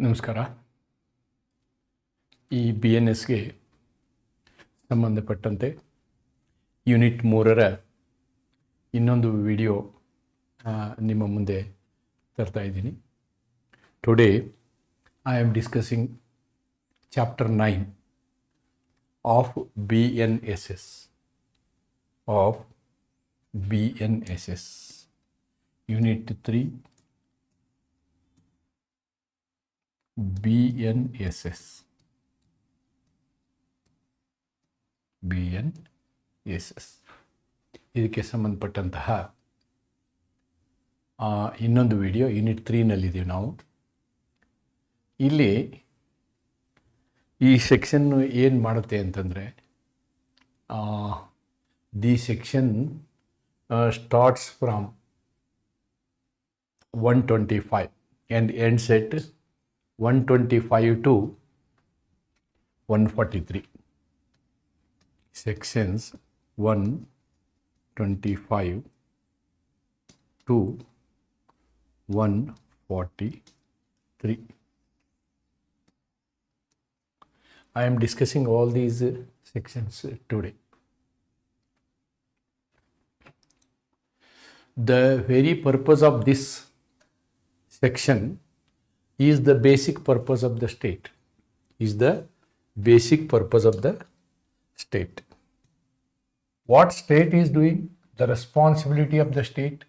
ನಮಸ್ಕಾರ. ಈ BNSಗೆ ಸಂಬಂಧಪಟ್ಟಂತೆ ಯೂನಿಟ್ 3ರ ಇನ್ನೊಂದು ವಿಡಿಯೋ ನಿಮ್ಮ ಮುಂದೆ ತರ್ತಾ ಇದ್ದೀನಿ. Today I am discussing chapter 9 of BNSS unit 3 BNSS. ಇದಕ್ಕೆ ಸಂಬಂಧಪಟ್ಟಂತಹ ಇನ್ನೊಂದು ವಿಡಿಯೋ ಯೂನಿಟ್ 3ನಲ್ಲಿದ್ದೀವಿ ನಾವು. ಇಲ್ಲಿ ಈ ಸೆಕ್ಷನ್ನು ಏನು ಮಾಡುತ್ತೆ ಅಂತಂದರೆ, the section starts from 125 and ends at 125 to 143. Sections 125 to 143. I am discussing all these sections today. The very purpose of this section is the basic purpose of the state. What state is doing? The responsibility of the state.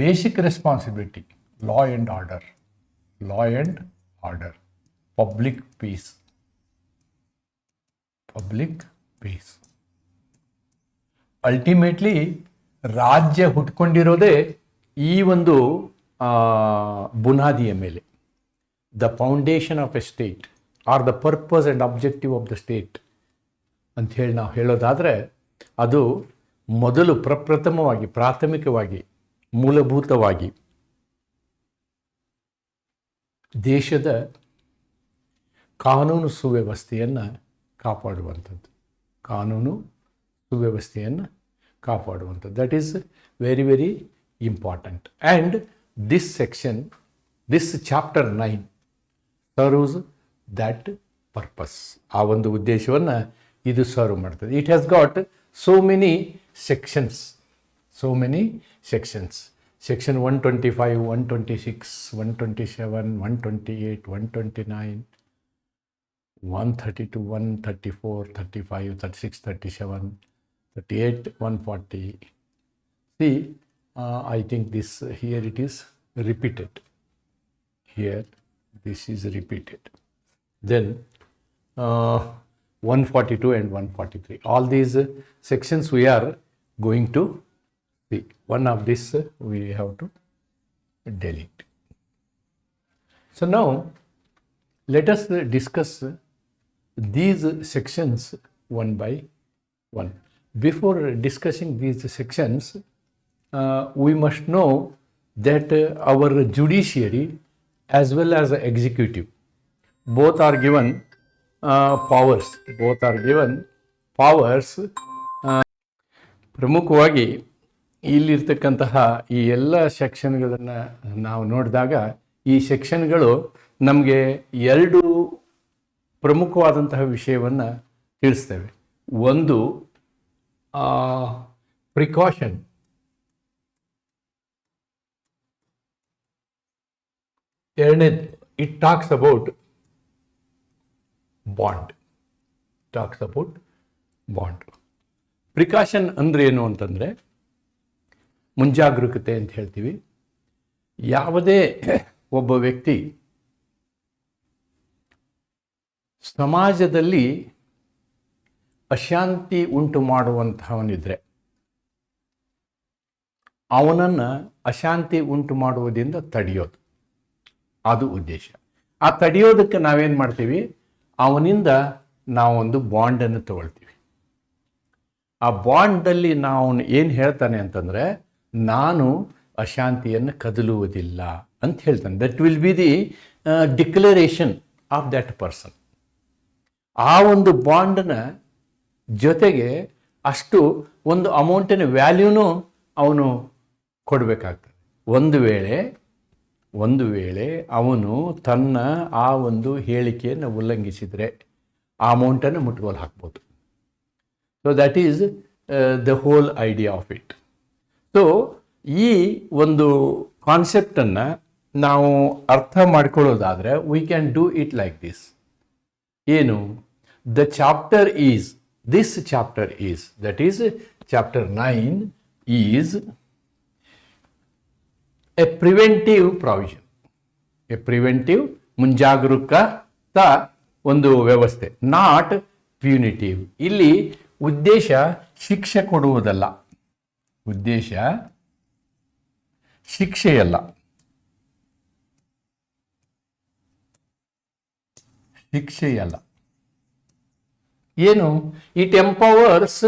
Basic responsibility, law and order, public peace. Ultimately, ರಾಜ್ಯ ಹುಟ್ಕೊಂಡಿರೋದೇ ಈ ಒಂದು ಬುನಾದಿಯ ಮೇಲೆ. The foundation of A state are the purpose and objective of the state ಅಂಥೇಳಿ ನಾವು ಹೇಳೋದಾದರೆ, ಅದು ಮೊದಲು ಪ್ರಪ್ರಥಮವಾಗಿ, ಪ್ರಾಥಮಿಕವಾಗಿ, ಮೂಲಭೂತವಾಗಿ ದೇಶದ ಕಾನೂನು ಸುವ್ಯವಸ್ಥೆಯನ್ನು ಕಾಪಾಡುವಂಥದ್ದು. That is very very important. And this section, this chapter 9 serves that purpose. ಆ ಒಂದು ಉದ್ದೇಶವನ್ನು ಇದು ಸರ್ವ್ ಮಾಡ್ತದೆ. It has got so many sections. Section 125, 126, 127, 128, 129, 132, 134, 35, 36, 37, 38, 140. See, I think this here it is repeated. This is repeated. Then 142 and 143. All these sections we are going to see. One of this we have to delete. So now let us discuss these sections one by one. Before discussing these sections, we must know that our judiciary as well as executive both are given powers. ಪ್ರಮುಖವಾಗಿ ಇಲ್ಲಿರ್ತಕ್ಕಂತಹ ಈ ಎಲ್ಲ ಸೆಕ್ಷನ್ಗಳನ್ನು ನಾವು ನೋಡಿದಾಗ, ಈ ಸೆಕ್ಷನ್ಗಳು ನಮಗೆ ಎರಡು ಪ್ರಮುಖವಾದಂತಹ ವಿಷಯವನ್ನು ತಿಳಿಸ್ತೇವೆ. ಒಂದು ಪ್ರಿಕಾಷನ್, ಎರಡನೇದು it talks about bond. Precaution ಅಂದರೆ ಏನು ಅಂತಂದರೆ ಮುಂಜಾಗರೂಕತೆ ಅಂತ ಹೇಳ್ತೀವಿ. ಯಾವುದೇ ಒಬ್ಬ ವ್ಯಕ್ತಿ ಸಮಾಜದಲ್ಲಿ ಅಶಾಂತಿ ಉಂಟು ಮಾಡುವಂತಹವನಿದ್ರೆ ಅವನನ್ನು ಅಶಾಂತಿ ಉಂಟು ಮಾಡುವುದರಿಂದ ತಡೆಯೋದು, ಅದು ಉದ್ದೇಶ. ಆ ತಡೆಯೋದಕ್ಕೆ ನಾವೇನು ಮಾಡ್ತೀವಿ, ಅವನಿಂದ ನಾವೊಂದು ಬಾಂಡನ್ನು ತಗೊಳ್ತೀವಿ. ಆ ಬಾಂಡಲ್ಲಿ ನಾವು ಏನು ಹೇಳ್ತಾನೆ ಅಂತಂದರೆ, ನಾನು ಅಶಾಂತಿಯನ್ನು ಕದಲುವುದಿಲ್ಲ ಅಂತ ಹೇಳ್ತಾನೆ. That will be the declaration of that person. ಆ ಒಂದು ಬಾಂಡ್ನ ಜೊತೆಗೆ ಅಷ್ಟು ಒಂದು ಅಮೌಂಟಿನ ವ್ಯಾಲ್ಯೂನೂ ಅವನು ಕೊಡಬೇಕಾಗ್ತದೆ. ಒಂದು ವೇಳೆ ಒಂದು ವೇಳೆ ಅವನು ತನ್ನ ಆ ಒಂದು ಹೇಳಿಕೆಯನ್ನು ಉಲ್ಲಂಘಿಸಿದರೆ ಆ ಅಮೌಂಟನ್ನು ಮುಟ್ಗೋಲು ಹಾಕ್ಬೋದು. So that is the whole idea of it. So ಈ ಒಂದು ಕಾನ್ಸೆಪ್ಟನ್ನು ನಾವು ಅರ್ಥ ಮಾಡ್ಕೊಳ್ಳೋದಾದರೆ we can do it like this. ಏನು? The chapter is, this chapter is, that is chapter 9 is a preventive provision, a preventive ಮುಂಜಾಗರೂಕತಾ ಒಂದು ವ್ಯವಸ್ಥೆ, ನಾಟ್ ಪ್ಯೂನಿಟಿವ್. ಇಲ್ಲಿ ಉದ್ದೇಶ ಶಿಕ್ಷೆ ಕೊಡುವುದಲ್ಲ, ಉದ್ದೇಶ ಶಿಕ್ಷೆಯಲ್ಲ, ಶಿಕ್ಷೆಯಲ್ಲ. ಏನು? It empowers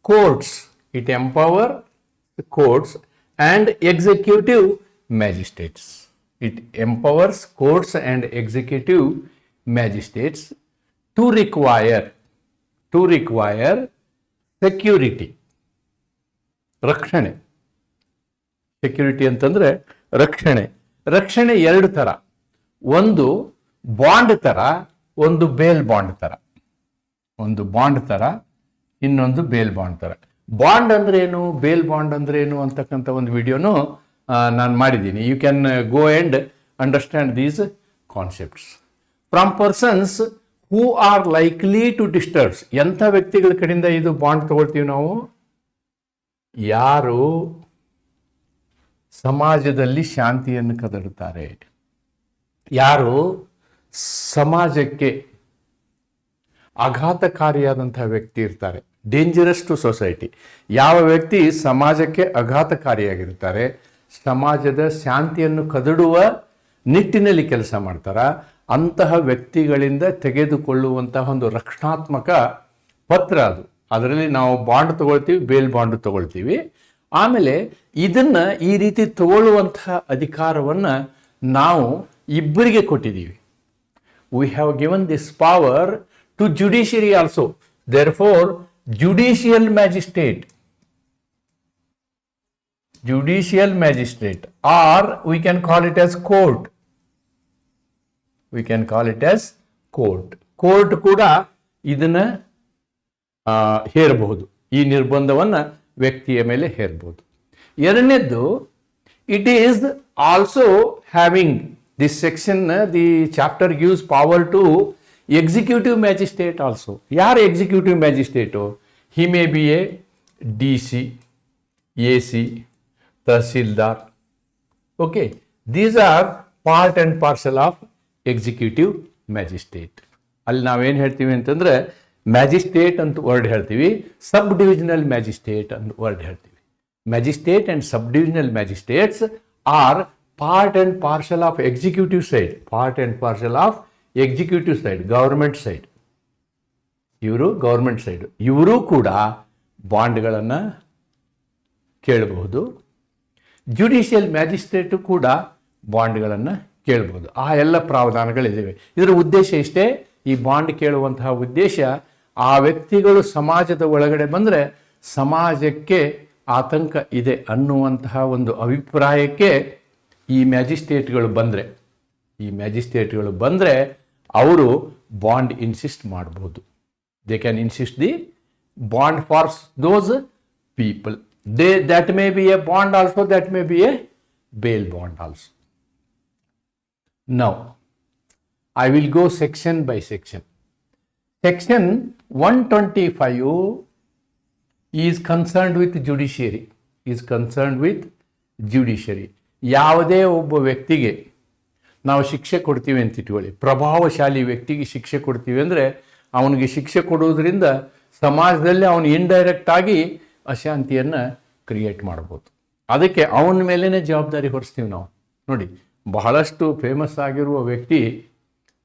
courts, it empower courts and executive magistrates. It empowers courts and executive magistrates to require security, ರಕ್ಷಣೆ. ಸೆಕ್ಯೂರಿಟಿ ಅಂತಂದರೆ ರಕ್ಷಣೆ. ರಕ್ಷಣೆ ಎರಡು ಥರ, ಒಂದು ಬಾಂಡ್ ಥರ, ಒಂದು ಬೇಲ್ ಬಾಂಡ್ ಥರ. ಒಂದು ಬಾಂಡ್ ಥರ, ಇನ್ನೊಂದು ಬೇಲ್ ಬಾಂಡ್ ಥರ. ಬಾಂಡ್ ಅಂದ್ರೇನು, ಬೇಲ್ ಬಾಂಡ್ ಅಂದ್ರೇನು ಅಂತಕ್ಕಂಥ ಒಂದು ವಿಡಿಯೋನು ನಾನು ಮಾಡಿದ್ದೀನಿ. You can go and understand these concepts from persons who are likely to disturbs. ಎಂಥ ವ್ಯಕ್ತಿಗಳ ಕಡೆಯಿಂದ ಇದು ಬಾಂಡ್ ತಗೊಳ್ತೀವಿ ನಾವು? ಯಾರು ಸಮಾಜದಲ್ಲಿ ಶಾಂತಿಯನ್ನು ಕದಡುತ್ತಾರೆ, ಯಾರು ಸಮಾಜಕ್ಕೆ ಆಘಾತಕಾರಿಯಾದಂತಹ ವ್ಯಕ್ತಿ ಇರ್ತಾರೆ, ಡೇಂಜರಸ್ ಟು ಸೊಸೈಟಿ. ಯಾವ ವ್ಯಕ್ತಿ ಸಮಾಜಕ್ಕೆ ಆಘಾತಕಾರಿಯಾಗಿರ್ತಾರೆ, ಸಮಾಜದ ಶಾಂತಿಯನ್ನು ಕದಡುವ ನಿಟ್ಟಿನಲ್ಲಿ ಕೆಲಸ ಮಾಡ್ತಾರ, ಅಂತಹ ವ್ಯಕ್ತಿಗಳಿಂದ ತೆಗೆದುಕೊಳ್ಳುವಂತಹ ಒಂದು ರಕ್ಷಣಾತ್ಮಕ ಪತ್ರ ಅದು. ಅದರಲ್ಲಿ ನಾವು ಬಾಂಡ್ ತಗೊಳ್ತೀವಿ, ಬೇಲ್ ಬಾಂಡ್ ತಗೊಳ್ತೀವಿ. ಆಮೇಲೆ ಇದನ್ನು ಈ ರೀತಿ ತಗೊಳ್ಳುವಂತಹ ಅಧಿಕಾರವನ್ನು ನಾವು ಇಬ್ಬರಿಗೆ ಕೊಟ್ಟಿದ್ದೀವಿ. We have given this power to judiciary also. Therefore judicial magistrate or we can call it as court. We can call it as court. Court ಕೂಡ ಇದನ್ನ ಹೇರಬಹುದು, ಈ ನಿರ್ಬಂಧವನ್ನು ವ್ಯಕ್ತಿಯ ಮೇಲೆ ಹೇರಬಹುದು. ಎರಡನೇದ್ದು, it is also having this section, the chapter gives power to executive magistrate also. ಯಾರು executive magistrate? He may be a DC, AC, tahsildar. Okay, these are part and parcel of executive magistrate. ಅಲ್ಲಿ ನಾವೇನು ಹೇಳ್ತೀವಿ ಅಂತಂದರೆ magistrate ಅಂತ word ಹೇಳ್ತೀವಿ, sub divisional magistrate ಅಂತ word ಹೇಳ್ತೀವಿ. Magistrate and sub divisional magistrates are part and parcel of executive side, part and parcel of executive side, government side. ಇವರು government side, ಇವರು ಕೂಡ ಬಾಂಡ್ಗಳನ್ನು ಕೇಳಬಹುದು. ಜುಡಿಷಿಯಲ್ ಮ್ಯಾಜಿಸ್ಟ್ರೇಟು ಕೂಡ ಬಾಂಡ್ಗಳನ್ನು ಕೇಳಬಹುದು. ಆ ಎಲ್ಲ ಪ್ರಾವಧಾನಗಳಿದ್ದಾವೆ. ಇದರ ಉದ್ದೇಶ ಇಷ್ಟೇ, ಈ ಬಾಂಡ್ ಕೇಳುವಂತಹ ಉದ್ದೇಶ ಆ ವ್ಯಕ್ತಿಗಳು ಸಮಾಜದ ಒಳಗಡೆ ಬಂದರೆ ಸಮಾಜಕ್ಕೆ ಆತಂಕ ಇದೆ ಅನ್ನುವಂತಹ ಒಂದು ಅಭಿಪ್ರಾಯಕ್ಕೆ ಈ ಮ್ಯಾಜಿಸ್ಟ್ರೇಟ್ಗಳು ಬಂದರೆ ಅವರು ಬಾಂಡ್ ಇನ್ಸಿಸ್ಟ್ ಮಾಡ್ಬೋದು. They can insist the bond for those people. that may be a bond also, that may be a bail bond also. Now, I will go section by section. Section 125 is concerned with judiciary. ಯಾವುದೇ ಒಬ್ಬ ವ್ಯಕ್ತಿಗೆ ನಾವು ಶಿಕ್ಷೆ ಕೊಡ್ತೀವಿ ಅಂತ ಇಟ್ಕೊಳ್ಳಿ, ಪ್ರಭಾವಶಾಲಿ ವ್ಯಕ್ತಿಗೆ ಶಿಕ್ಷೆ ಕೊಡ್ತೀವಿ ಅಂದರೆ ಅವನಿಗೆ ಶಿಕ್ಷೆ ಕೊಡೋದ್ರಿಂದ ಸಮಾಜದಲ್ಲಿ ಅವನು ಇಂಡೈರೆಕ್ಟ್ ಆಗಿ ಅಶಾಂತಿಯನ್ನು ಕ್ರಿಯೇಟ್ ಮಾಡ್ಬೋದು. ಅದಕ್ಕೆ ಅವನ ಮೇಲೇ ಜವಾಬ್ದಾರಿ ಹೊರಿಸ್ತೀವಿ ನಾವು. ನೋಡಿ, ಬಹಳಷ್ಟು ಫೇಮಸ್ ಆಗಿರುವ ವ್ಯಕ್ತಿ,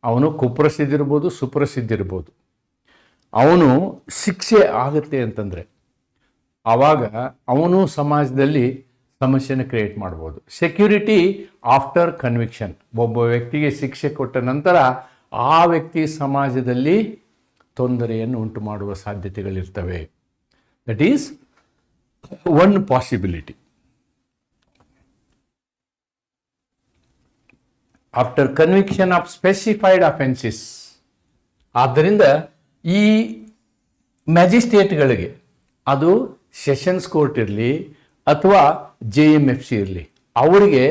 ಅವನು ಕುಪ್ರಸಿದ್ಧಿರ್ಬೋದು, ಸುಪ್ರಸಿದ್ಧಿರ್ಬೋದು. ಅವನು ಶಿಕ್ಷೆ ಆಗುತ್ತೆ ಅಂತಂದರೆ ಆವಾಗ ಅವನು ಸಮಾಜದಲ್ಲಿ ಸಮಸ್ಯೆನ ಕ್ರಿಯೇಟ್ ಮಾಡ್ಬೋದು. Security after conviction. ಒಬ್ಬ ವ್ಯಕ್ತಿಗೆ ಶಿಕ್ಷೆ ಕೊಟ್ಟ ನಂತರ ಆ ವ್ಯಕ್ತಿ ಸಮಾಜದಲ್ಲಿ ತೊಂದರೆಯನ್ನು ಉಂಟು ಮಾಡುವ ಸಾಧ್ಯತೆಗಳಿರ್ತವೆ. That is one possibility. After conviction of specified offences. ಆದ್ದರಿಂದ ಈ ಮ್ಯಾಜಿಸ್ಟ್ರೇಟ್ಗಳಿಗೆ, ಅದು ಸೆಷನ್ಸ್ ಕೋರ್ಟ್ ಇರಲಿ ಅಥವಾ JMFC ಇರಲಿ, ಅವರಿಗೆ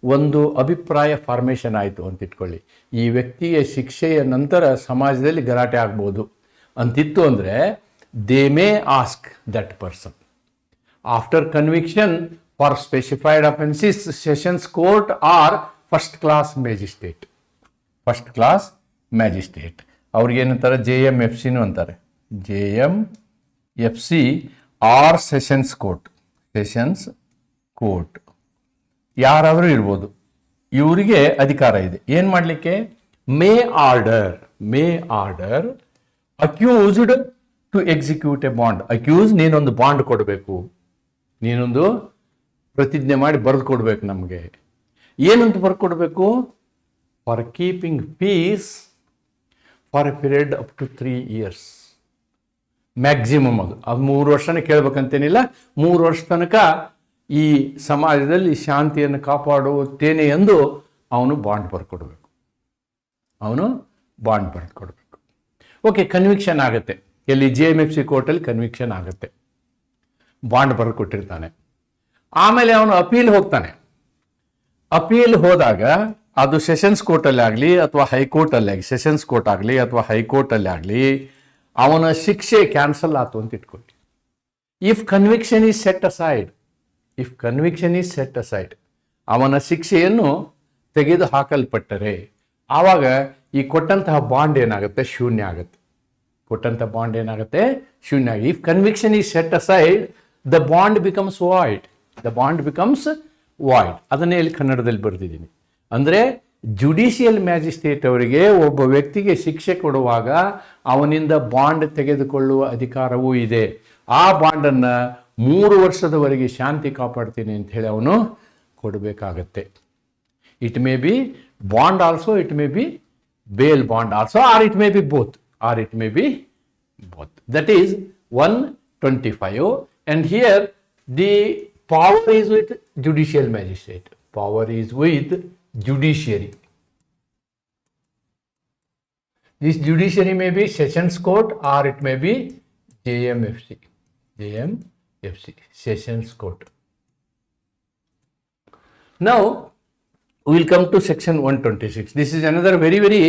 ಒಂದು ಅಭಿಪ್ರಾಯ ಫಾರ್ಮೇಷನ್ ಆಯಿತು ಅಂತ ಇಟ್ಕೊಳ್ಳಿ, ಈ ವ್ಯಕ್ತಿಗೆ ಶಿಕ್ಷೆಯ ನಂತರ ಸಮಾಜದಲ್ಲಿ ಗಲಾಟೆ ಆಗ್ಬೋದು ಅಂತಿತ್ತು ಅಂದರೆ, they may ask that person after conviction for specified offences sessions court or first class magistrate. First class magistrate ಅವ್ರಿಗೇನಂತಾರೆ, JMFCನೂ ಅಂತಾರೆ. JMFC or sessions court. Sessions court ಯಾರಾದರೂ ಇರ್ಬೋದು. ಇವರಿಗೆ ಅಧಿಕಾರ ಇದೆ ಏನು ಮಾಡಲಿಕ್ಕೆ, may order accused to execute a bond. Accuse, ನೀನೊಂದು ಬಾಂಡ್ ಕೊಡಬೇಕು, ನೀನೊಂದು ಪ್ರತಿಜ್ಞೆ ಮಾಡಿ ಬರೆದು ಕೊಡ್ಬೇಕು ನಮಗೆ. ಏನಂತ ಬರೆದು ಕೊಡಬೇಕು, for keeping peace for a period up to 3 years maximum. ಅದು 3 ವರ್ಷನೇ ಕೇಳ್ಬೇಕಂತೇನಿಲ್ಲ, 3 ವರ್ಷ ತನಕ ಈ ಸಮಾಜದಲ್ಲಿ ಶಾಂತಿಯನ್ನು ಕಾಪಾಡುತ್ತೇನೆ ಎಂದು ಅವನು ಬಾಂಡ್ ಬರ್ಕೊಡ್ಬೇಕು. ಓಕೆ, ಕನ್ವಿಕ್ಷನ್ ಆಗುತ್ತೆ. ಎಲ್ಲಿ JMFC ಕೋರ್ಟಲ್ಲಿ ಕನ್ವಿಕ್ಷನ್ ಆಗುತ್ತೆ, ಬಾಂಡ್ ಬರ್ಕೊಟ್ಟಿರ್ತಾನೆ. ಆಮೇಲೆ ಅವನು ಅಪೀಲ್ ಹೋಗ್ತಾನೆ. ಅಪೀಲ್ ಹೋದಾಗ ಅದು ಸೆಷನ್ಸ್ ಕೋರ್ಟಲ್ಲಿ ಆಗಲಿ ಅಥವಾ ಹೈಕೋರ್ಟಲ್ಲಿ ಆಗಲಿ, ಸೆಷನ್ಸ್ ಕೋರ್ಟ್ ಆಗಲಿ ಅಥವಾ ಹೈಕೋರ್ಟಲ್ಲಿ ಆಗಲಿ, ಅವನ ಶಿಕ್ಷೆ ಕ್ಯಾನ್ಸಲ್ ಆಯ್ತು ಅಂತ ಇಟ್ಕೊಳ್ಳಿ. If conviction is set aside, ಅವನ ಶಿಕ್ಷೆಯನ್ನು ತೆಗೆದು ಹಾಕಲ್ಪಟ್ಟರೆ ಆವಾಗ ಈ ಕೊಟ್ಟಂತಹ ಬಾಂಡ್ ಏನಾಗುತ್ತೆ, ಶೂನ್ಯ ಆಗುತ್ತೆ. If conviction is set aside, the bond becomes void. ಅದನ್ನೇ ಇಲ್ಲಿ ಕನ್ನಡದಲ್ಲಿ ಬರೆದಿದ್ದೀನಿ. ಅಂದರೆ ಜುಡಿಷಿಯಲ್ ಮ್ಯಾಜಿಸ್ಟ್ರೇಟ್ ಅವರಿಗೆ ಒಬ್ಬ ವ್ಯಕ್ತಿಗೆ ಶಿಕ್ಷೆ ಕೊಡುವಾಗ ಅವನಿಂದ ಬಾಂಡ್ ತೆಗೆದುಕೊಳ್ಳುವ ಅಧಿಕಾರವೂ ಇದೆ. ಆ ಬಾಂಡನ್ನು 3 ವರ್ಷದವರೆಗೆ ಶಾಂತಿ ಕಾಪಾಡ್ತೀನಿ ಅಂತ ಹೇಳಿ ಅವನು ಕೊಡಬೇಕಾಗತ್ತೆ. It may be bond also, it may be bail bond also, or it may be both. That is 125. And here the power is with judicial magistrate. This judiciary may be sessions court or it may be JMFC, sessions court. Now we will come to section 126. This is another very, very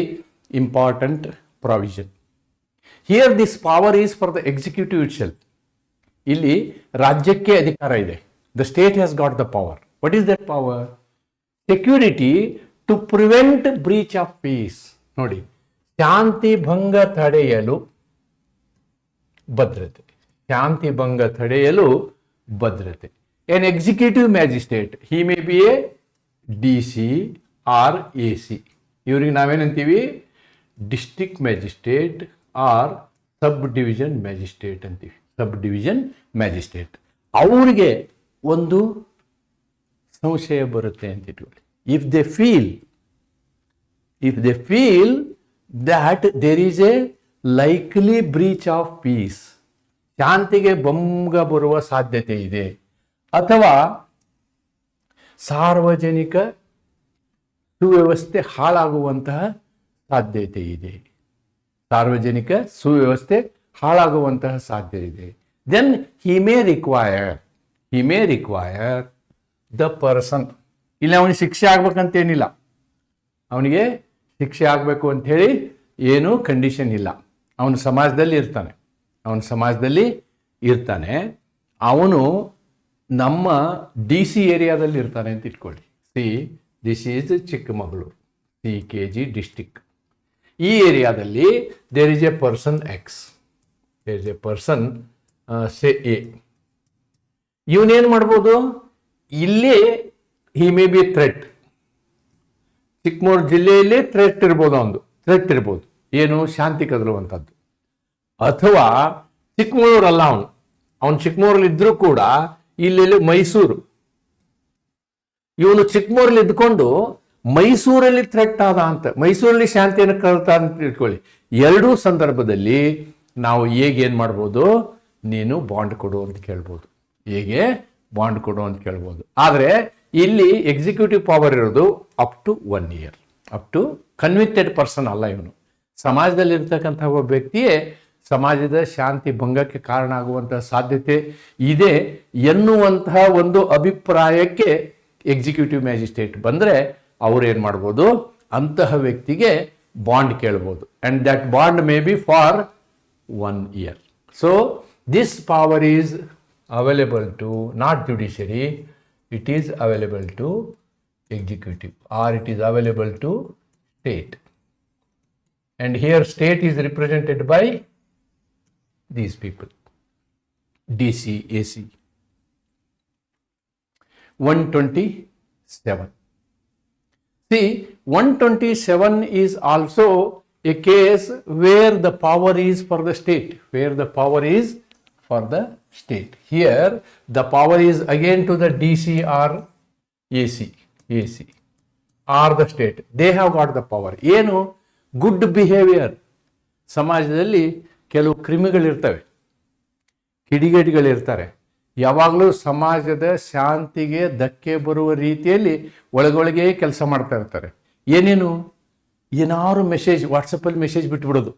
important provision. Here this power is for the executive itself. ಇಲ್ಲಿ ರಾಜ್ಯಕ್ಕೆ ಅಧಿಕಾರ ಇದೆ. The state has got the power. What is that power? Security to prevent breach of peace. ನೋಡಿ, ಶಾಂತಿ ಭಂಗ ತಡೆಯಲು ಭದ್ರತೆ. An executive magistrate, he may be a DC or AC. ಇವ್ರಿಗೆ ನಾವೇನಂತೀವಿ, district magistrate or sub division magistrate ಅಂತೀವಿ. ಅವರಿಗೆ ಒಂದು ಸಂಶಯ ಬರುತ್ತೆ ಅಂತ ಇಟ್ಕೊಳ್ಳಿ. If they feel that there is a likely breach of peace, ಶಾಂತಿಗೆ ಭಂಗ ಬರುವ ಸಾಧ್ಯತೆ ಇದೆ, ಅಥವಾ ಸಾರ್ವಜನಿಕ ಸುವ್ಯವಸ್ಥೆ ಹಾಳಾಗುವಂತಹ ಸಾಧ್ಯತೆ ಇದೆ, then he may require the person. ಇಲ್ಲಿ ಅವನಿಗೆ ಶಿಕ್ಷೆ ಆಗ್ಬೇಕಂತೇನಿಲ್ಲ, ಅವನಿಗೆ ಶಿಕ್ಷೆ ಆಗಬೇಕು ಅಂಥೇಳಿ ಏನೂ ಕಂಡೀಷನ್ ಇಲ್ಲ. ಅವನು ಸಮಾಜದಲ್ಲಿ ಇರ್ತಾನೆ, ಅವನು ನಮ್ಮ DC ಏರಿಯಾದಲ್ಲಿ ಇರ್ತಾನೆ ಅಂತ ಇಟ್ಕೊಳ್ಳಿ. This is Chikkamagaluru, CKG district. ಈ ಏರಿಯಾದಲ್ಲಿ there is a person x, say a. ಇವನೇನು ಮಾಡ್ಬೋದು, ಇಲ್ಲಿ he may be threat. Chikkamagaluru ಜಿಲ್ಲೆಯಲ್ಲಿ ಥ್ರೆಟ್ ಇರ್ಬೋದು, ಏನು, ಶಾಂತಿ ಕದಲುವಂಥದ್ದು. ಅಥವಾ ಚಿಕ್ಕಮಗಳೂರಲ್ಲ, ಅವನು ಚಿಕ್ಕಮಗಳೂರಲ್ಲಿ ಇದ್ರೂ ಕೂಡ ಇಲ್ಲಿ ಮೈಸೂರು, ಇವನು ಚಿಕ್ಕಮಗಳೂರಲ್ಲಿ ಇದ್ಕೊಂಡು ಮೈಸೂರಲ್ಲಿ ಥ್ರೆಟ್ ಆದ ಅಂತ, ಮೈಸೂರಲ್ಲಿ ಶಾಂತಿಯನ್ನು ಕಳ್ತಾ ಅಂತ ಇಟ್ಕೊಳ್ಳಿ. ಎರಡೂ ಸಂದರ್ಭದಲ್ಲಿ ನಾವು ಏನು ಮಾಡ್ಬೋದು, ನೀನು ಬಾಂಡ್ ಕೊಡು ಅಂತ ಕೇಳ್ಬೋದು, ಆದರೆ ಇಲ್ಲಿ ಎಕ್ಸಿಕ್ಯೂಟಿವ್ ಪವರ್ ಇರೋದು up to 1 year. Up to convicted person ಅಲ್ಲ ಇವನು. ಸಮಾಜದಲ್ಲಿರ್ತಕ್ಕಂಥ ಒಬ್ಬ ವ್ಯಕ್ತಿಯೇ ಸಮಾಜದ ಶಾಂತಿ ಭಂಗಕ್ಕೆ ಕಾರಣ ಆಗುವಂತಹ ಸಾಧ್ಯತೆ ಇದೆ ಎನ್ನುವಂತಹ ಒಂದು ಅಭಿಪ್ರಾಯಕ್ಕೆ ಎಕ್ಸಿಕ್ಯೂಟಿವ್ ಮ್ಯಾಜಿಸ್ಟ್ರೇಟ್ ಬಂದರೆ ಅವ್ರೇನು ಮಾಡ್ಬೋದು, ಅಂತಹ ವ್ಯಕ್ತಿಗೆ ಬಾಂಡ್ ಕೇಳ್ಬೋದು. And that bond may be for 1 year. So this power is available to not judiciary, it is available to executive or it is available to state. And here state is represented by these people, DC, AC. 127. See, 127 is also a case where the power is for the state, where the power is for the state. Here the power is again to the DC or AC or the state. They have got the power. ಏನು good behaviour. ಸಮಾಜದಲ್ಲಿ ಕೆಲವು ಕ್ರಿಮಿಗಳಿರ್ತವೆ, ಕಿಡಿಗೇಡಿಗಳಿರ್ತಾರೆ, ಯಾವಾಗಲೂ ಸಮಾಜದ ಶಾಂತಿಗೆ ಧಕ್ಕೆ ಬರುವ ರೀತಿಯಲ್ಲಿ ಒಳಗೊಳಗೆ ಕೆಲಸ ಮಾಡ್ತಾ ಇರ್ತಾರೆ. ಏನೇನು, ಏನಾದ್ರು ಮೆಸೇಜ್ ವಾಟ್ಸಪ್ಪಲ್ಲಿ ಮೆಸೇಜ್ ಬಿಟ್ಬಿಡೋದು,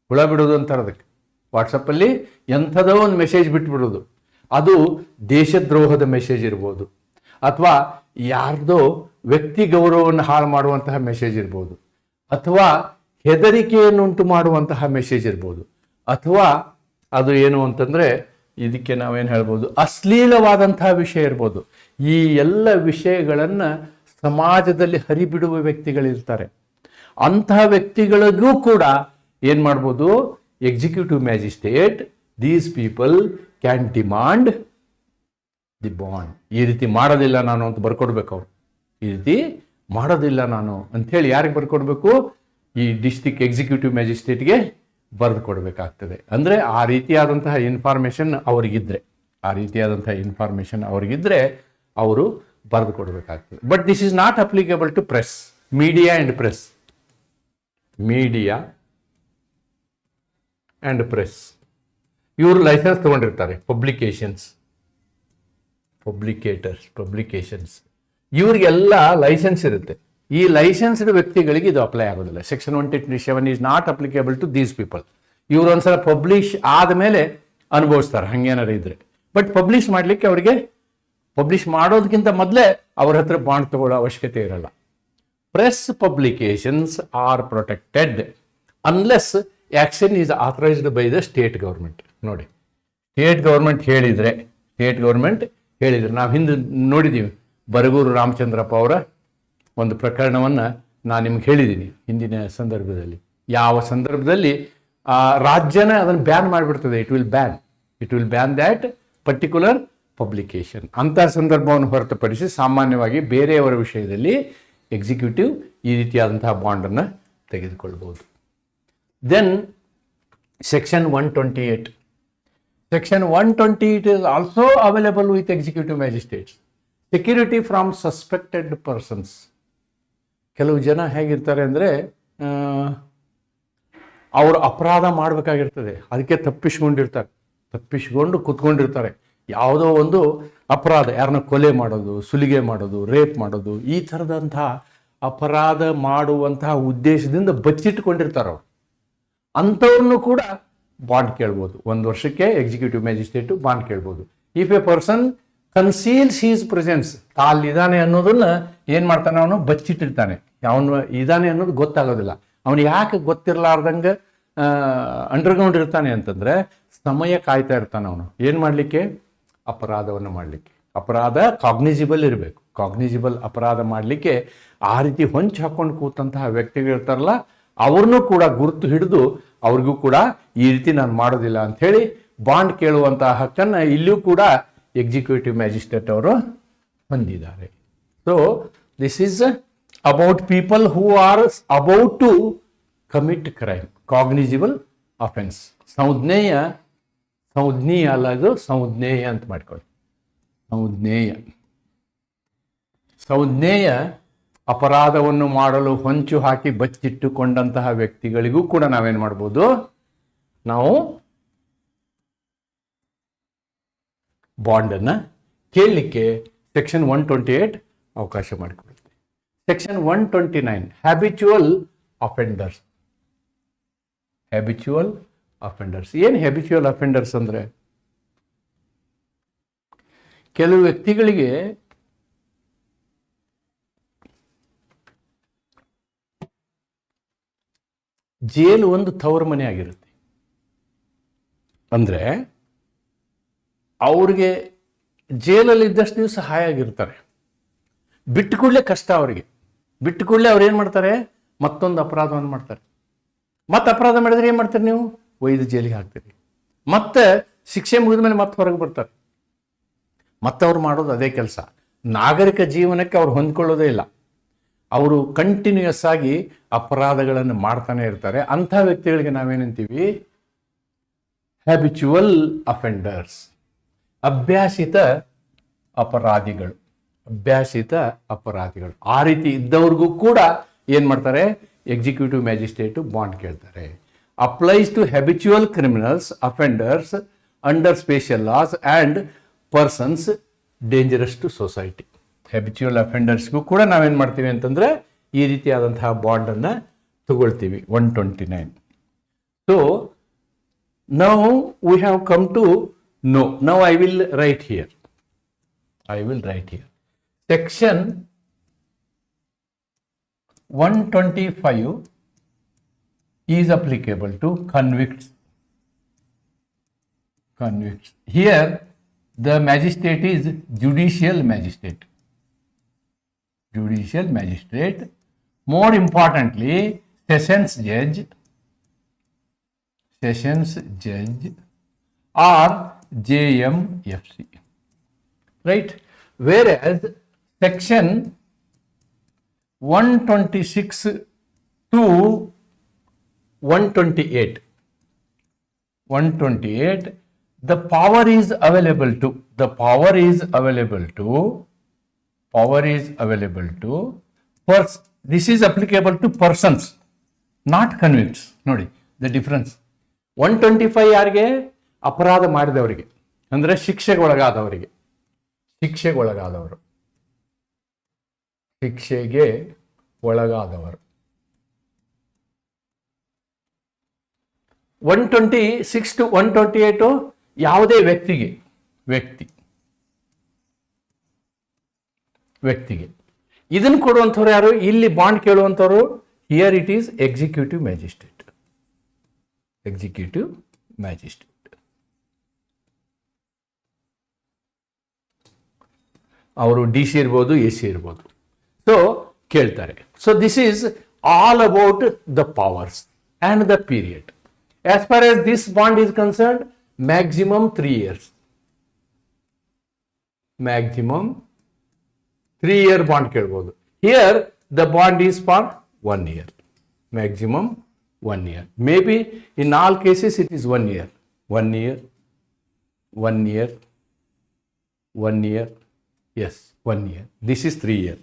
ಹುಳ ಬಿಡೋದು ಅಂತಾರೆ ಅದಕ್ಕೆ. ವಾಟ್ಸಪ್ಪಲ್ಲಿ ಎಂಥದೋ ಒಂದು ಮೆಸೇಜ್ ಬಿಟ್ಬಿಡೋದು, ಅದು ದೇಶದ್ರೋಹದ ಮೆಸೇಜ್ ಇರ್ಬೋದು, ಅಥವಾ ಯಾರ್ದೋ ವ್ಯಕ್ತಿ ಗೌರವವನ್ನು ಹಾಳು ಮಾಡುವಂತಹ ಮೆಸೇಜ್ ಇರ್ಬೋದು, ಅಥವಾ ಹೆದರಿಕೆಯನ್ನುಂಟು ಮಾಡುವಂತಹ ಮೆಸೇಜ್ ಇರ್ಬೋದು, ಅಥವಾ ಅದು ಏನು ಅಂತಂದರೆ ಇದಕ್ಕೆ ನಾವೇನು ಹೇಳ್ಬೋದು, ಅಶ್ಲೀಲವಾದಂತಹ ವಿಷಯ ಇರ್ಬೋದು. ಈ ಎಲ್ಲ ವಿಷಯಗಳನ್ನು ಸಮಾಜದಲ್ಲಿ ಹರಿಬಿಡುವ ವ್ಯಕ್ತಿಗಳಿರ್ತಾರೆ. ಅಂತಹ ವ್ಯಕ್ತಿಗಳಿಗೂ ಕೂಡ ಏನು ಮಾಡ್ಬೋದು, executive magistrate, these people can demand the bond. ಈ ರೀತಿ ಮಾಡೋದಿಲ್ಲ ನಾನು ಅಂತ ಬರ್ಕೊಡ್ಬೇಕು ಅವ್ರು. ಈ ರೀತಿ ಮಾಡೋದಿಲ್ಲ ನಾನು ಅಂಥೇಳಿ ಯಾರಿಗೆ ಬರ್ಕೊಡ್ಬೇಕು, ಈ ಡಿಸ್ಟ್ರಿಕ್ಟ್ ಎಕ್ಸಿಕ್ಯೂಟಿವ್ ಮ್ಯಾಜಿಸ್ಟ್ರೇಟ್ಗೆ ಬರೆದು ಕೊಡಬೇಕಾಗ್ತದೆ. ಅಂದರೆ ಆ ರೀತಿಯಾದಂತಹ ಇನ್ಫಾರ್ಮೇಷನ್ ಅವ್ರಿಗಿದ್ರೆ ಅವರು ಬರೆದು ಕೊಡಬೇಕಾಗ್ತದೆ. But this is not applicable to press, media and press. ಇವರು ಲೈಸೆನ್ಸ್ ತಗೊಂಡಿರ್ತಾರೆ, ಪಬ್ಲಿಕೇಶನ್ಸ್ ಇವ್ರಿಗೆಲ್ಲ ಲೈಸೆನ್ಸ್ ಇರುತ್ತೆ. ಈ ಲೈಸೆನ್ಸ್ಡ್ ವ್ಯಕ್ತಿಗಳಿಗೆ ಇದು ಅಪ್ಲೈ ಆಗೋದಿಲ್ಲ. Section 127 is not applicable to these people. ಇವರು ಒಂದ್ಸಲ ಪಬ್ಲಿಷ್ ಆದಮೇಲೆ ಅನುಭವಿಸ್ತಾರೆ ಹಂಗೇನಾರು ಇದ್ರೆ. ಬಟ್ ಪಬ್ಲಿಷ್ ಮಾಡಲಿಕ್ಕೆ ಅವರಿಗೆ, ಪಬ್ಲಿಷ್ ಮಾಡೋದಕ್ಕಿಂತ ಮೊದಲೇ ಅವ್ರ ಹತ್ರ ಬಾಂಡ್ ತಗೊಳ್ಳೋ ಅವಶ್ಯಕತೆ ಇರಲ್ಲ. Press publications are protected unless action is authorised by the state government. ನೋಡಿ, ಸ್ಟೇಟ್ ಗೌರ್ಮೆಂಟ್ ಹೇಳಿದರೆ ನಾವು ಹಿಂದೆ ನೋಡಿದ್ದೀವಿ. ಬರಗೂರು ರಾಮಚಂದ್ರಪ್ಪ ಅವರ ಒಂದು ಪ್ರಕರಣವನ್ನು ನಾನು ನಿಮ್ಗೆ ಹೇಳಿದ್ದೀನಿ ಹಿಂದಿನ ಸಂದರ್ಭದಲ್ಲಿ. ಯಾವ ಸಂದರ್ಭದಲ್ಲಿ ರಾಜ್ಯನೇ ಅದನ್ನು ಬ್ಯಾನ್ ಮಾಡಿಬಿಡ್ತದೆ, it will ban that particular publication. ಅಂಥ ಸಂದರ್ಭವನ್ನು ಹೊರತುಪಡಿಸಿ ಸಾಮಾನ್ಯವಾಗಿ ಬೇರೆಯವರ ವಿಷಯದಲ್ಲಿ ಎಕ್ಸಿಕ್ಯೂಟಿವ್ ಈ ರೀತಿಯಾದಂತಹ ಬಾಂಡನ್ನು ತೆಗೆದುಕೊಳ್ಬೋದು. Then section 128. Section 128 is also available with executive magistrates. Security from suspected persons. ಕೆಲವು ಜನ ಹೇಗಿರ್ತಾರೆ ಅಂದರೆ, ಅವರು ಅಪರಾಧ ಮಾಡಬೇಕಾಗಿರ್ತದೆ, ಅದಕ್ಕೆ ತಪ್ಪಿಸ್ಕೊಂಡು ಕೂತ್ಕೊಂಡಿರ್ತಾರೆ. ಯಾವುದೋ ಒಂದು ಅಪರಾಧ, ಯಾರನ್ನ ಕೊಲೆ ಮಾಡೋದು, ಸುಲಿಗೆ ಮಾಡೋದು, ರೇಪ್ ಮಾಡೋದು, ಈ ಥರದಂತಹ ಅಪರಾಧ ಮಾಡುವಂತಹ ಉದ್ದೇಶದಿಂದ ಬಚ್ಚಿಟ್ಕೊಂಡಿರ್ತಾರೆ ಅವರು. ಅಂಥವ್ರನ್ನು ಕೂಡ ಬಾಂಡ್ ಕೇಳ್ಬೋದು. 1 ವರ್ಷಕ್ಕೆ ಎಕ್ಸಿಕ್ಯೂಟಿವ್ ಮ್ಯಾಜಿಸ್ಟ್ರೇಟು ಬಾಂಡ್ ಕೇಳ್ಬೋದು. If a person conceals his presence, ತಾಲ್ಲಿದ್ದಾನೆ ಅನ್ನೋದನ್ನ ಏನು ಮಾಡ್ತಾನೆ, ಅವನು ಬಚ್ಚಿಟ್ಟಿರ್ತಾನೆ. ಅವನು ಇದ್ದಾನೆ ಅನ್ನೋದು ಗೊತ್ತಾಗೋದಿಲ್ಲ. ಅವನು ಯಾಕೆ ಗೊತ್ತಿರಲಾರ್ದಂಗೆ ಅಂಡರ್ಗ್ರೌಂಡ್ ಇರ್ತಾನೆ ಅಂತಂದರೆ, ಸಮಯ ಕಾಯ್ತಾ ಇರ್ತಾನೆ ಅವನು ಏನು ಮಾಡಲಿಕ್ಕೆ, ಅಪರಾಧವನ್ನು ಮಾಡಲಿಕ್ಕೆ. ಅಪರಾಧ ಕಾಗ್ನಿಜಿಬಲ್ ಇರಬೇಕು. ಕಾಗ್ನಿಜಿಬಲ್ ಅಪರಾಧ ಮಾಡಲಿಕ್ಕೆ ಆ ರೀತಿ ಹೊಂಚು ಹಾಕ್ಕೊಂಡು ಕೂತಂತಹ ವ್ಯಕ್ತಿಗಳಿರ್ತಾರಲ್ಲ, ಅವ್ರನ್ನೂ ಕೂಡ ಗುರುತು ಹಿಡಿದು ಅವ್ರಿಗೂ ಕೂಡ ಈ ರೀತಿ ನಾನು ಮಾಡೋದಿಲ್ಲ ಅಂಥೇಳಿ ಬಾಂಡ್ ಕೇಳುವಂತಹ ಹಕ್ಕನ್ನು ಇಲ್ಲಿಯೂ ಕೂಡ ಎಕ್ಸಿಕ್ಯೂಟಿವ್ ಮ್ಯಾಜಿಸ್ಟ್ರೇಟ್ ಅವರು ಹೊಂದಿದ್ದಾರೆ. So this is about people who are about to commit crime, cognizable offence. ಸಂಜ್ಞೇಯ ಅಲ್ಲ, ಅದು ಸಂಜ್ಞೇಯ ಅಂತ ಮಾಡ್ಕೊಳ್ಳಿ. ಸಂಜ್ಞೇಯ ಅಪರಾಧವನ್ನು ಮಾಡಲು ಹೊಂಚು ಹಾಕಿ ಬಚ್ಚಿಟ್ಟುಕೊಂಡಂತಹ ವ್ಯಕ್ತಿಗಳಿಗೂ ಕೂಡ ನಾವೇನು ಮಾಡ್ಬೋದು, ನಾವು ಬಾಂಡನ್ನು ಕೇಳಲಿಕ್ಕೆ ಸೆಕ್ಷನ್ 128 ಅವಕಾಶ ಮಾಡಿಕೊಡುತ್ತೆ. Section 129 habitual offenders. Habitual offenders ಏನು ಹ್ಯಾಬಿಚುವಲ್ ಅಫೆಂಡರ್ಸ್ ಅಂದರೆ, ಕೆಲವು ವ್ಯಕ್ತಿಗಳಿಗೆ ಜೈಲು ಒಂದು ತವರು ಮನೆ ಆಗಿರುತ್ತೆ. ಅಂದರೆ ಅವ್ರಿಗೆ ಜೈಲಲ್ಲಿ ಇದ್ದಷ್ಟು ದಿವಸ ಹಾಯಾಗಿರ್ತಾರೆ, ಬಿಟ್ಟು ಕೂಡಲೇ ಕಷ್ಟ ಅವರಿಗೆ. ಬಿಟ್ಟು ಕೂಡಲೇ ಅವ್ರು ಏನು ಮಾಡ್ತಾರೆ, ಮತ್ತೊಂದು ಅಪರಾಧವನ್ನು ಮಾಡ್ತಾರೆ. ಮತ್ತೆ ಅಪರಾಧ ಮಾಡಿದ್ರೆ ಏನು ಮಾಡ್ತಾರೆ, ನೀವು ಒಯ್ದು ಜೈಲಿಗೆ ಹಾಕ್ತೀರಿ. ಮತ್ತೆ ಶಿಕ್ಷೆ ಮುಗಿದ ಮೇಲೆ ಮತ್ತೆ ಹೊರಗೆ ಬರ್ತಾರೆ. ಮತ್ತೆ ಅವ್ರು ಮಾಡೋದು ಅದೇ ಕೆಲಸ. ನಾಗರಿಕ ಜೀವನಕ್ಕೆ ಅವ್ರು ಹೊಂದ್ಕೊಳ್ಳೋದೇ ಇಲ್ಲ. ಅವರು ಕಂಟಿನ್ಯೂಯಸ್ ಆಗಿ ಅಪರಾಧಗಳನ್ನು ಮಾಡ್ತಾನೆ ಇರ್ತಾರೆ. ಅಂಥ ವ್ಯಕ್ತಿಗಳಿಗೆ ನಾವೇನಂತೀವಿ, ಹ್ಯಾಬಿಚುವಲ್ ಅಫೆಂಡರ್ಸ್, ಅಭ್ಯಾಸಿತ ಅಪರಾಧಿಗಳು. ಅಭ್ಯಾಸಿತ ಅಪರಾಧಿಗಳು. ಆ ರೀತಿ ಇದ್ದವ್ರಿಗೂ ಕೂಡ ಏನು ಮಾಡ್ತಾರೆ, ಎಕ್ಸಿಕ್ಯೂಟಿವ್ ಮ್ಯಾಜಿಸ್ಟ್ರೇಟು ಬಾಂಡ್ ಕೇಳ್ತಾರೆ. Applies to habitual criminals offenders under special laws and persons dangerous to society. Habitual ಅಫೆಂಡರ್ಸ್ಗೂ ಕೂಡ ನಾವೇನು ಮಾಡ್ತೀವಿ ಅಂತಂದರೆ ಈ ರೀತಿಯಾದಂತಹ ಬಾಂಡನ್ನು ತಗೊಳ್ತೀವಿ. 129. So now we have come to know. Now I will write here. Section 125 is applicable to convicts. Here the magistrate is judicial magistrate. More importantly, sessions judge or JMFC. Right? Whereas section 126 to 128, the power is available to this is applicable to persons, not convicts. ನೋಡಿ the difference. 125 ಯಾರಿಗೆ, ಅಪರಾಧ ಮಾಡಿದವರಿಗೆ, ಅಂದರೆ ಶಿಕ್ಷೆಗೆ ಒಳಗಾದವರು. 126 to 128 ಯಾವುದೇ ವ್ಯಕ್ತಿಗೆ ಇದನ್ನು ಕೊಡುವಂಥವ್ರು ಯಾರು, ಇಲ್ಲಿ ಬಾಂಡ್ ಕೇಳುವಂಥವ್ರು. Here it is executive magistrate. ಅವರು DC ಇರ್ಬೋದು, AC ಇರ್ಬೋದು. ಸೊ ಕೇಳ್ತಾರೆ. So this is all about the powers and the period. As far as this bond is concerned, maximum 3 years. Maximum 3 year bond ಕೇಳ್ಬೋದು. Here the bond is for 1 year. Maximum 1 year. May be in all cases it is 1 year. 1 year. Yes, 1 year. This is 3 year.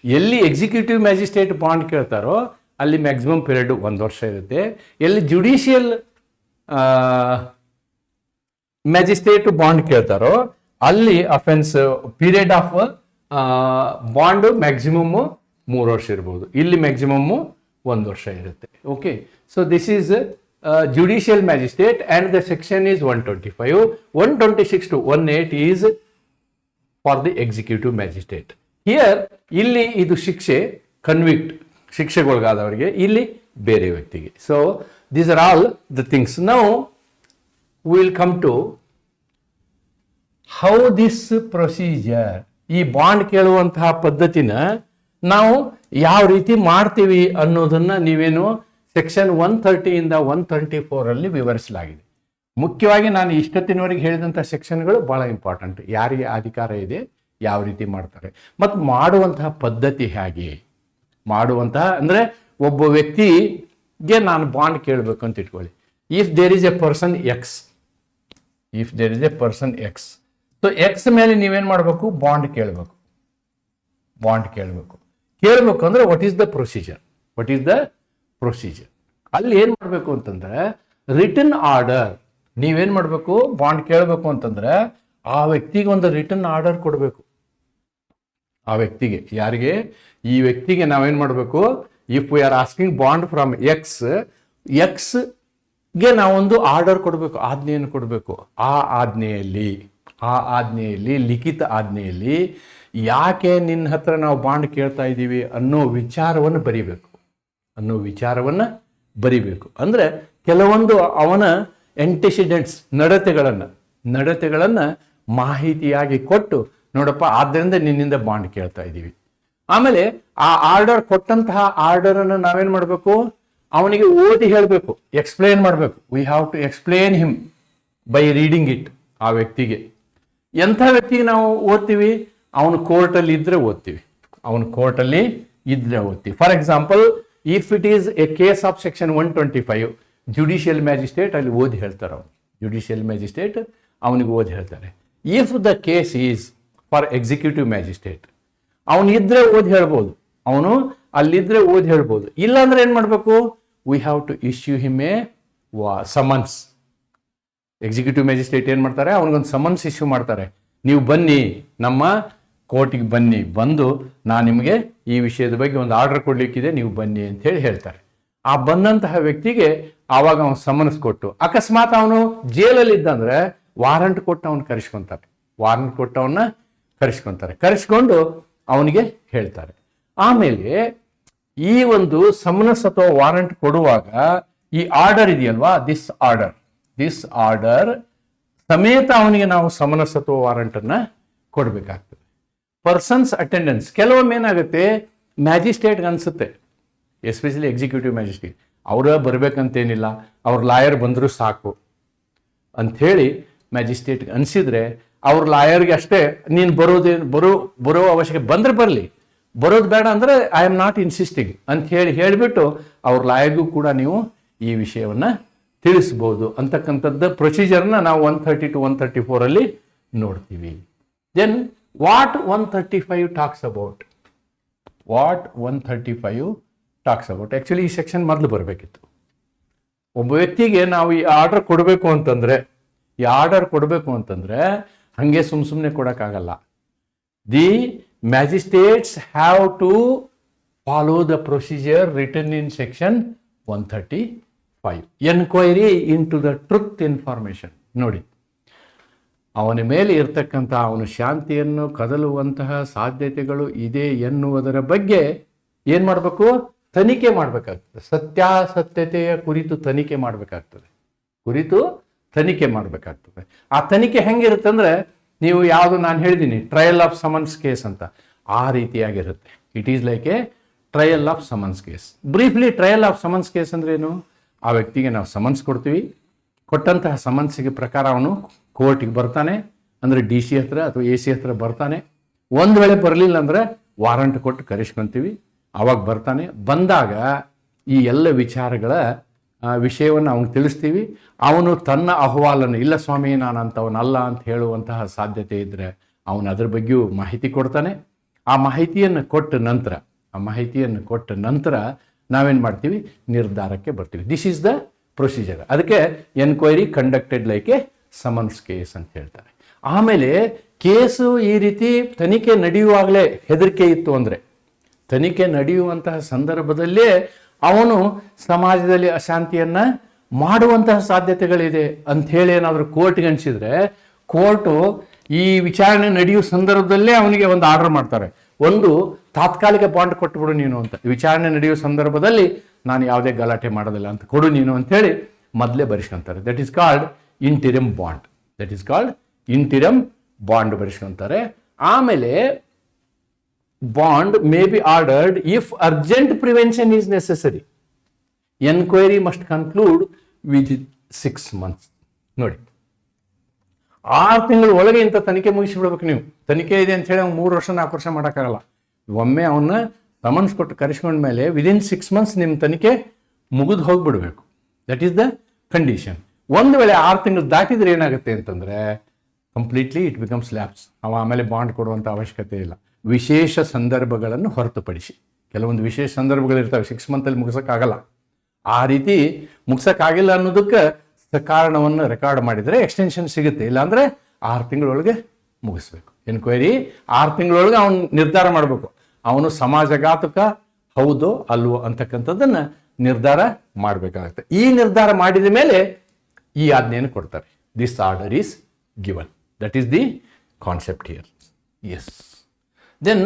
ಎಲ್ಲಿ executive magistrate bond ಕೇಳ್ತಾರೋ ಅಲ್ಲಿ maximum period 1 ವರ್ಷ ಇರುತ್ತೆ. ಎಲ್ಲಿ judicial magistrate bond ಕೇಳ್ತಾರೋ ಅಲ್ಲಿ offence period of bond maximum 3 ವರ್ಷ ಇರ್ಬೋದು. ಇಲ್ಲಿ maximum 1 ವರ್ಷ ಇರುತ್ತೆ. Okay, so this is judicial magistrate and the section is 125. 126 to 18 is for the executive magistrate. Here ಇಲ್ಲಿ ಇದು ಶಿಕ್ಷೆ, ಕನ್ವಿಕ್ಟ್ ಶಿಕ್ಷೆಗೊಳಗಾದವರಿಗೆ, ಇಲ್ಲಿ ಬೇರೆ ವ್ಯಕ್ತಿಗೆ. So these are all the things. Now we will come to how this procedure, ಈ bond ಕೇಳುವಂತಹ ಪದ್ಧತಿನ ನಾವು ಯಾವ ರೀತಿ ಮಾಡ್ತೀವಿ ಅನ್ನೋದನ್ನ ನೀವೇನು ಸೆಕ್ಷನ್ 130 ಇಂದ 134 ಅಲ್ಲಿ ವಿವರಿಸಲಾಗಿದೆ. ಮುಖ್ಯವಾಗಿ ನಾನು ಇಷ್ಟೊತ್ತಿನವರೆಗೆ ಹೇಳಿದಂಥ ಸೆಕ್ಷನ್ಗಳು ಬಹಳ ಇಂಪಾರ್ಟೆಂಟ್. ಯಾರಿಗೆ ಅಧಿಕಾರ ಇದೆ, ಯಾವ ರೀತಿ ಮಾಡ್ತಾರೆ, ಮತ್ತು ಮಾಡುವಂತಹ ಪದ್ಧತಿ ಹೇಗೆ ಮಾಡುವಂತಹ, ಅಂದರೆ ಒಬ್ಬ ವ್ಯಕ್ತಿಗೆ ನಾನು ಬಾಂಡ್ ಕೇಳಬೇಕು ಅಂತ ಇಟ್ಕೊಳ್ಳಿ. If there is a person x, so x ಮೇಲೆ ನೀವೇನು ಮಾಡಬೇಕು, ಬಾಂಡ್ ಕೇಳಬೇಕು ಅಂದ್ರೆ ವಾಟ್ ಈಸ್ ದ ಪ್ರೊಸೀಜರ್. ಅಲ್ಲಿ ಏನು ಮಾಡಬೇಕು ಅಂತಂದ್ರೆ ರಿಟನ್ ಆರ್ಡರ್. ನೀವೇನು ಮಾಡಬೇಕು, ಬಾಂಡ್ ಕೇಳಬೇಕು ಅಂತಂದ್ರೆ ಆ ವ್ಯಕ್ತಿಗೆ ಒಂದು ರಿಟನ್ ಆರ್ಡರ್ ಕೊಡಬೇಕು. ಆ ವ್ಯಕ್ತಿಗೆ. ಯಾರಿಗೆ? ಈ ವ್ಯಕ್ತಿಗೆ ನಾವೇನು ಮಾಡಬೇಕು? If we are asking bond from ಎಕ್ಸ್ಗೆ ನಾವೊಂದು ಆರ್ಡರ್ ಕೊಡಬೇಕು, ಆಜ್ಞೆಯನ್ನು ಕೊಡಬೇಕು. ಆ ಆಜ್ಞೆಯಲ್ಲಿ ಲಿಖಿತ ಆಜ್ಞೆಯಲ್ಲಿ ಯಾಕೆ ನಿನ್ನ ಹತ್ರ ನಾವು ಬಾಂಡ್ ಕೇಳ್ತಾ ಇದ್ದೀವಿ ಅನ್ನೋ ವಿಚಾರವನ್ನು ಬರಿಬೇಕು. ಅಂದರೆ ಕೆಲವೊಂದು ಅವನ ಎಂಟಿಸಿಡೆಂಟ್ಸ್ ನಡತೆಗಳನ್ನು ಮಾಹಿತಿಯಾಗಿ ಕೊಟ್ಟು, ನೋಡಪ್ಪ ಆದ್ದರಿಂದ ನಿನ್ನಿಂದ ಬಾಂಡ್ ಕೇಳ್ತಾ ಇದ್ದೀವಿ. ಆಮೇಲೆ ಆ ಆರ್ಡರ್ ಕೊಟ್ಟಂತಹ ಆರ್ಡರನ್ನು ನಾವೇನು ಮಾಡಬೇಕು? ಅವನಿಗೆ ಓದಿ ಹೇಳಬೇಕು, ಎಕ್ಸ್ಪ್ಲೇನ್ ಮಾಡಬೇಕು. We have to explain him by reading it. ಆ ವ್ಯಕ್ತಿಗೆ ಎಂಥ ವ್ಯಕ್ತಿಗೆ ನಾವು ಓದ್ತೀವಿ? ಅವನು ಕೋರ್ಟಲ್ಲಿ ಇದ್ರೆ ಓದ್ತೀವಿ. For example, if it is a case of section 125, judicial magistrate ಅಲ್ಲಿ ಓದಿ ಹೇಳ್ತಾರೆ. ಅವನಿಗೆ ಓದಿ ಹೇಳ್ತಾರೆ. If the case is for executive magistrate, ಅವನಿದ್ರೆ ಓದಿ ಹೇಳ್ಬೋದು, ಅವನು ಅಲ್ಲಿದ್ರೆ ಓದಿ ಹೇಳ್ಬೋದು. ಇಲ್ಲಾಂದ್ರೆ ಏನು ಮಾಡಬೇಕು? We have to issue him a summons. Executive magistrate ಏನು ಮಾಡ್ತಾರೆ? ಅವನಿಗೊಂದು ಸಮನ್ಸ್ ಇಶ್ಯೂ ಮಾಡ್ತಾರೆ. ನೀವು ಬನ್ನಿ, ನಮ್ಮ ಕೋರ್ಟಿಗೆ ಬನ್ನಿ, ಬಂದು ನಾನು ನಿಮಗೆ ಈ ವಿಷಯದ ಬಗ್ಗೆ ಒಂದು ಆರ್ಡರ್ ಕೊಡ್ಲಿಕ್ಕಿದೆ, ನೀವು ಬನ್ನಿ ಅಂತ ಹೇಳ್ತಾರೆ. ಆ ಬಂದಂತಹ ವ್ಯಕ್ತಿಗೆ ಆವಾಗ ಅವನು ಸಮನ್ಸ್ ಕೊಟ್ಟು, ಅಕಸ್ಮಾತ್ ಅವನು ಜೈಲಲ್ಲಿ ಇದ್ದಂದ್ರೆ ವಾರಂಟ್ ಕೊಟ್ಟು ಅವನು ಕರೆಸ್ಕೊಂಡು ಅವನಿಗೆ ಹೇಳ್ತಾರೆ. ಆಮೇಲೆ ಈ ಒಂದು ಸಮನ್ಸ್ ಅಥವಾ ವಾರಂಟ್ ಕೊಡುವಾಗ ಈ ಆರ್ಡರ್ ಇದೆಯಲ್ವಾ, ದಿಸ್ ಆರ್ಡರ್ ಸಮೇತ ಅವನಿಗೆ ನಾವು ಸಮನ್ಸ್ ಅಥವಾ ವಾರಂಟ್ ಅನ್ನ ಕೊಡಬೇಕಾಗ್ತದೆ. ಪರ್ಸನ್ಸ್ ಅಟೆಂಡೆನ್ಸ್ ಕೆಲವೊಮ್ಮೆ ಏನಾಗುತ್ತೆ, ಮ್ಯಾಜಿಸ್ಟ್ರೇಟ್ಗೆ ಅನ್ಸುತ್ತೆ, ಎಸ್ಪೆಷಲಿ ಎಕ್ಸಿಕ್ಯೂಟಿವ್ ಮ್ಯಾಜಿಸ್ಟ್ರೇಟ್, ಅವರ ಬರಬೇಕಂತೇನಿಲ್ಲ, ಅವ್ರ ಲಾಯರ್ ಬಂದರೂ ಸಾಕು ಅಂಥೇಳಿ ಮ್ಯಾಜಿಸ್ಟ್ರೇಟ್ಗೆ ಅನಿಸಿದ್ರೆ, ಅವ್ರ ಲಾಯರ್ಗೆ ಅಷ್ಟೇ ನೀನು ಬರೋ ಅವಶ್ಯಕ ಬಂದ್ರೆ ಬರಲಿ, ಬರೋದು ಬೇಡ ಅಂದರೆ ಐ ಆಮ್ ನಾಟ್ ಇನ್ಸಿಸ್ಟಿಂಗ್ ಅಂತ ಹೇಳಿಬಿಟ್ಟು ಅವ್ರ ಲಾಯರ್ಗೂ ಕೂಡ ನೀವು ಈ ವಿಷಯವನ್ನು ತಿಳಿಸ್ಬೋದು ಅಂತಕ್ಕಂಥದ್ದು ಪ್ರೊಸೀಜರ್ನ ನಾವು 130 to 134 ಅಲ್ಲಿ ನೋಡ್ತೀವಿ. Then what 135 talks about? Actually ಈ ಸೆಕ್ಷನ್ ಮೊದಲು ಬರಬೇಕಿತ್ತು. ಒಬ್ಬ ವ್ಯಕ್ತಿಗೆ ನಾವು ಈ ಆರ್ಡರ್ ಕೊಡಬೇಕು ಅಂತಂದ್ರೆ ಹಾಗೆ ಸುಮ್ಮನೆ ಕೊಡೋಕ್ಕಾಗಲ್ಲ. The magistrates have to follow the procedure written in section 135. Enquiry into the truth information. ನೋಡಿ, ಅವನ ಮೇಲೆ ಇರ್ತಕ್ಕಂಥ ಅವನ ಶಾಂತಿಯನ್ನು ಕದಲುವಂತಹ ಸಾಧ್ಯತೆಗಳು ಇದೆ ಎನ್ನುವುದರ ಬಗ್ಗೆ ಏನು ಮಾಡಬೇಕು? ತನಿಖೆ ಮಾಡಬೇಕಾಗ್ತದೆ. ಸತ್ಯಾಸತ್ಯತೆಯ ಕುರಿತು ತನಿಖೆ ಮಾಡಬೇಕಾಗ್ತದೆ. ಆ ತನಿಖೆ ಹೆಂಗಿರುತ್ತೆ ಅಂದರೆ, ನೀವು ಯಾವುದು ನಾನು ಹೇಳಿದ್ದೀನಿ ಟ್ರಯಲ್ ಆಫ್ ಸಮನ್ಸ್ ಕೇಸ್ ಅಂತ, ಆ ರೀತಿಯಾಗಿರುತ್ತೆ. It is like a trial of summons case. Briefly, trial of summons case ಅಂದ್ರೆ ಏನು? ಆ ವ್ಯಕ್ತಿಗೆ ನಾವು ಸಮನ್ಸ್ ಕೊಡ್ತೀವಿ, ಕೊಟ್ಟಂತಹ ಸಮನ್ಸಿಗೆ ಪ್ರಕಾರ ಅವನು ಕೋರ್ಟಿಗೆ ಬರ್ತಾನೆ, ಅಂದರೆ DC ಹತ್ರ ಅಥವಾ AC ಹತ್ರ ಬರ್ತಾನೆ. ಒಂದು ವೇಳೆ ಬರಲಿಲ್ಲ ಅಂದರೆ ವಾರಂಟ್ ಕೊಟ್ಟು ಕರೆಸ್ಕೊಂತೀವಿ, ಆವಾಗ ಬರ್ತಾನೆ. ಬಂದಾಗ ಈ ಎಲ್ಲ ವಿಚಾರಗಳ ವಿಷಯವನ್ನು ಅವನಿಗೆ ತಿಳಿಸ್ತೀವಿ. ಅವನು ತನ್ನ ಅಹವಾಲನ್ನು, ಇಲ್ಲ ಸ್ವಾಮಿ ನಾನು ಅಂಥವನಲ್ಲ ಅಂತ ಹೇಳುವಂತಹ ಸಾಧ್ಯತೆ ಇದ್ದರೆ ಅವನು ಅದ್ರ ಬಗ್ಗೆಯೂ ಮಾಹಿತಿ ಕೊಡ್ತಾನೆ. ಆ ಮಾಹಿತಿಯನ್ನು ಕೊಟ್ಟ ನಂತರ ನಾವೇನು ಮಾಡ್ತೀವಿ? ನಿರ್ಧಾರಕ್ಕೆ ಬರ್ತೀವಿ. This is the procedure. ಅದಕ್ಕೆ enquiry conducted like a summons case ಅಂತ ಹೇಳ್ತಾರೆ. ಆಮೇಲೆ ಕೇಸು ಈ ರೀತಿ ತನಿಖೆ ನಡೆಯುವಾಗಲೇ ಹೆದರಿಕೆ ಇತ್ತು ಅಂದರೆ, ತನಿಖೆ ನಡೆಯುವಂತಹ ಸಂದರ್ಭದಲ್ಲೇ ಅವನು ಸಮಾಜದಲ್ಲಿ ಅಶಾಂತಿಯನ್ನು ಮಾಡುವಂತಹ ಸಾಧ್ಯತೆಗಳಿದೆ ಅಂಥೇಳಿ ಏನಾದರೂ ಕೋರ್ಟ್ಗೆ ಅನಿಸಿದರೆ, ಕೋರ್ಟು ಈ ವಿಚಾರಣೆ ನಡೆಯುವ ಸಂದರ್ಭದಲ್ಲೇ ಅವನಿಗೆ ಒಂದು ಆರ್ಡರ್ ಮಾಡ್ತಾರೆ. ಒಂದು ತಾತ್ಕಾಲಿಕ ಬಾಂಡ್ ಕೊಟ್ಟುಬಿಡು ನೀನು ಅಂತ, ವಿಚಾರಣೆ ನಡೆಯುವ ಸಂದರ್ಭದಲ್ಲಿ ನಾನು ಯಾವುದೇ ಗಲಾಟೆ ಮಾಡೋದಿಲ್ಲ ಅಂತ ಕೊಡು ನೀನು ಅಂಥೇಳಿ ಮೊದಲೇ ಬರೆಸ್ಕೊಂತಾರೆ. That is called interim bond ಬರೆಸ್ಕೊಂತಾರೆ. ಆಮೇಲೆ bond may be ordered if urgent prevention is necessary. Enquiry must conclude with 6 months. ನೋಡಿ, 6 ತಿಂಗಳ ಒಳಗೆ ಇಂಥ ತನಿಖೆ ಮುಗಿಸಿಬಿಡ್ಬೇಕು. ನೀವು ತನಿಖೆ ಇದೆ ಅಂತ ಹೇಳಿ 3 ವರ್ಷ 4 ವರ್ಷ ಮಾಡೋಕ್ಕಾಗಲ್ಲ. ಒಮ್ಮೆ ಅವನ್ನ ಸಮನ್ಸ್ ಕೊಟ್ಟು ಕರೆಸ್ಕೊಂಡ ಮೇಲೆ ವಿದಿನ್ 6 months ನಿಮ್ಮ ತನಿಖೆ ಮುಗಿದು ಹೋಗ್ಬಿಡ್ಬೇಕು. That is the condition. ಒಂದು ವೇಳೆ 6 ತಿಂಗಳು ದಾಟಿದ್ರೆ ಏನಾಗುತ್ತೆ ಅಂತಂದರೆ ಕಂಪ್ಲೀಟ್ಲಿ ಇಟ್ ಬಿಕಮ್ಸ್ ಲ್ಯಾಪ್ಸ್. ಆಮೇಲೆ ಬಾಂಡ್ ಕೊಡುವಂಥ ಅವಶ್ಯಕತೆ ಇಲ್ಲ. ವಿಶೇಷ ಸಂದರ್ಭಗಳನ್ನು ಹೊರತುಪಡಿಸಿ, ಕೆಲವೊಂದು ವಿಶೇಷ ಸಂದರ್ಭಗಳಿರ್ತವೆ 6 months ಮುಗಿಸೋಕ್ಕಾಗಲ್ಲ. ಆ ರೀತಿ ಮುಗಿಸೋಕ್ಕಾಗಿಲ್ಲ ಅನ್ನೋದಕ್ಕೆ ಕಾರಣವನ್ನು ರೆಕಾರ್ಡ್ ಮಾಡಿದರೆ ಎಕ್ಸ್ಟೆನ್ಷನ್ ಸಿಗುತ್ತೆ. ಇಲ್ಲಾಂದರೆ 6 ತಿಂಗಳೊಳಗೆ ಮುಗಿಸ್ಬೇಕು. ಎನ್ಕ್ವೈರಿ 6 ತಿಂಗಳೊಳಗೆ ಅವನು ನಿರ್ಧಾರ ಮಾಡಬೇಕು, ಅವನು ಸಮಾಜಘಾತಕ ಹೌದೋ ಅಲ್ವೋ ಅಂತಕ್ಕಂಥದ್ದನ್ನು ನಿರ್ಧಾರ ಮಾಡಬೇಕಾಗುತ್ತೆ. ಈ ನಿರ್ಧಾರ ಮಾಡಿದ ಮೇಲೆ ಈ ಆಜ್ಞೆಯನ್ನು ಕೊಡ್ತಾರೆ. This order is given. That is the concept here. Yes. Then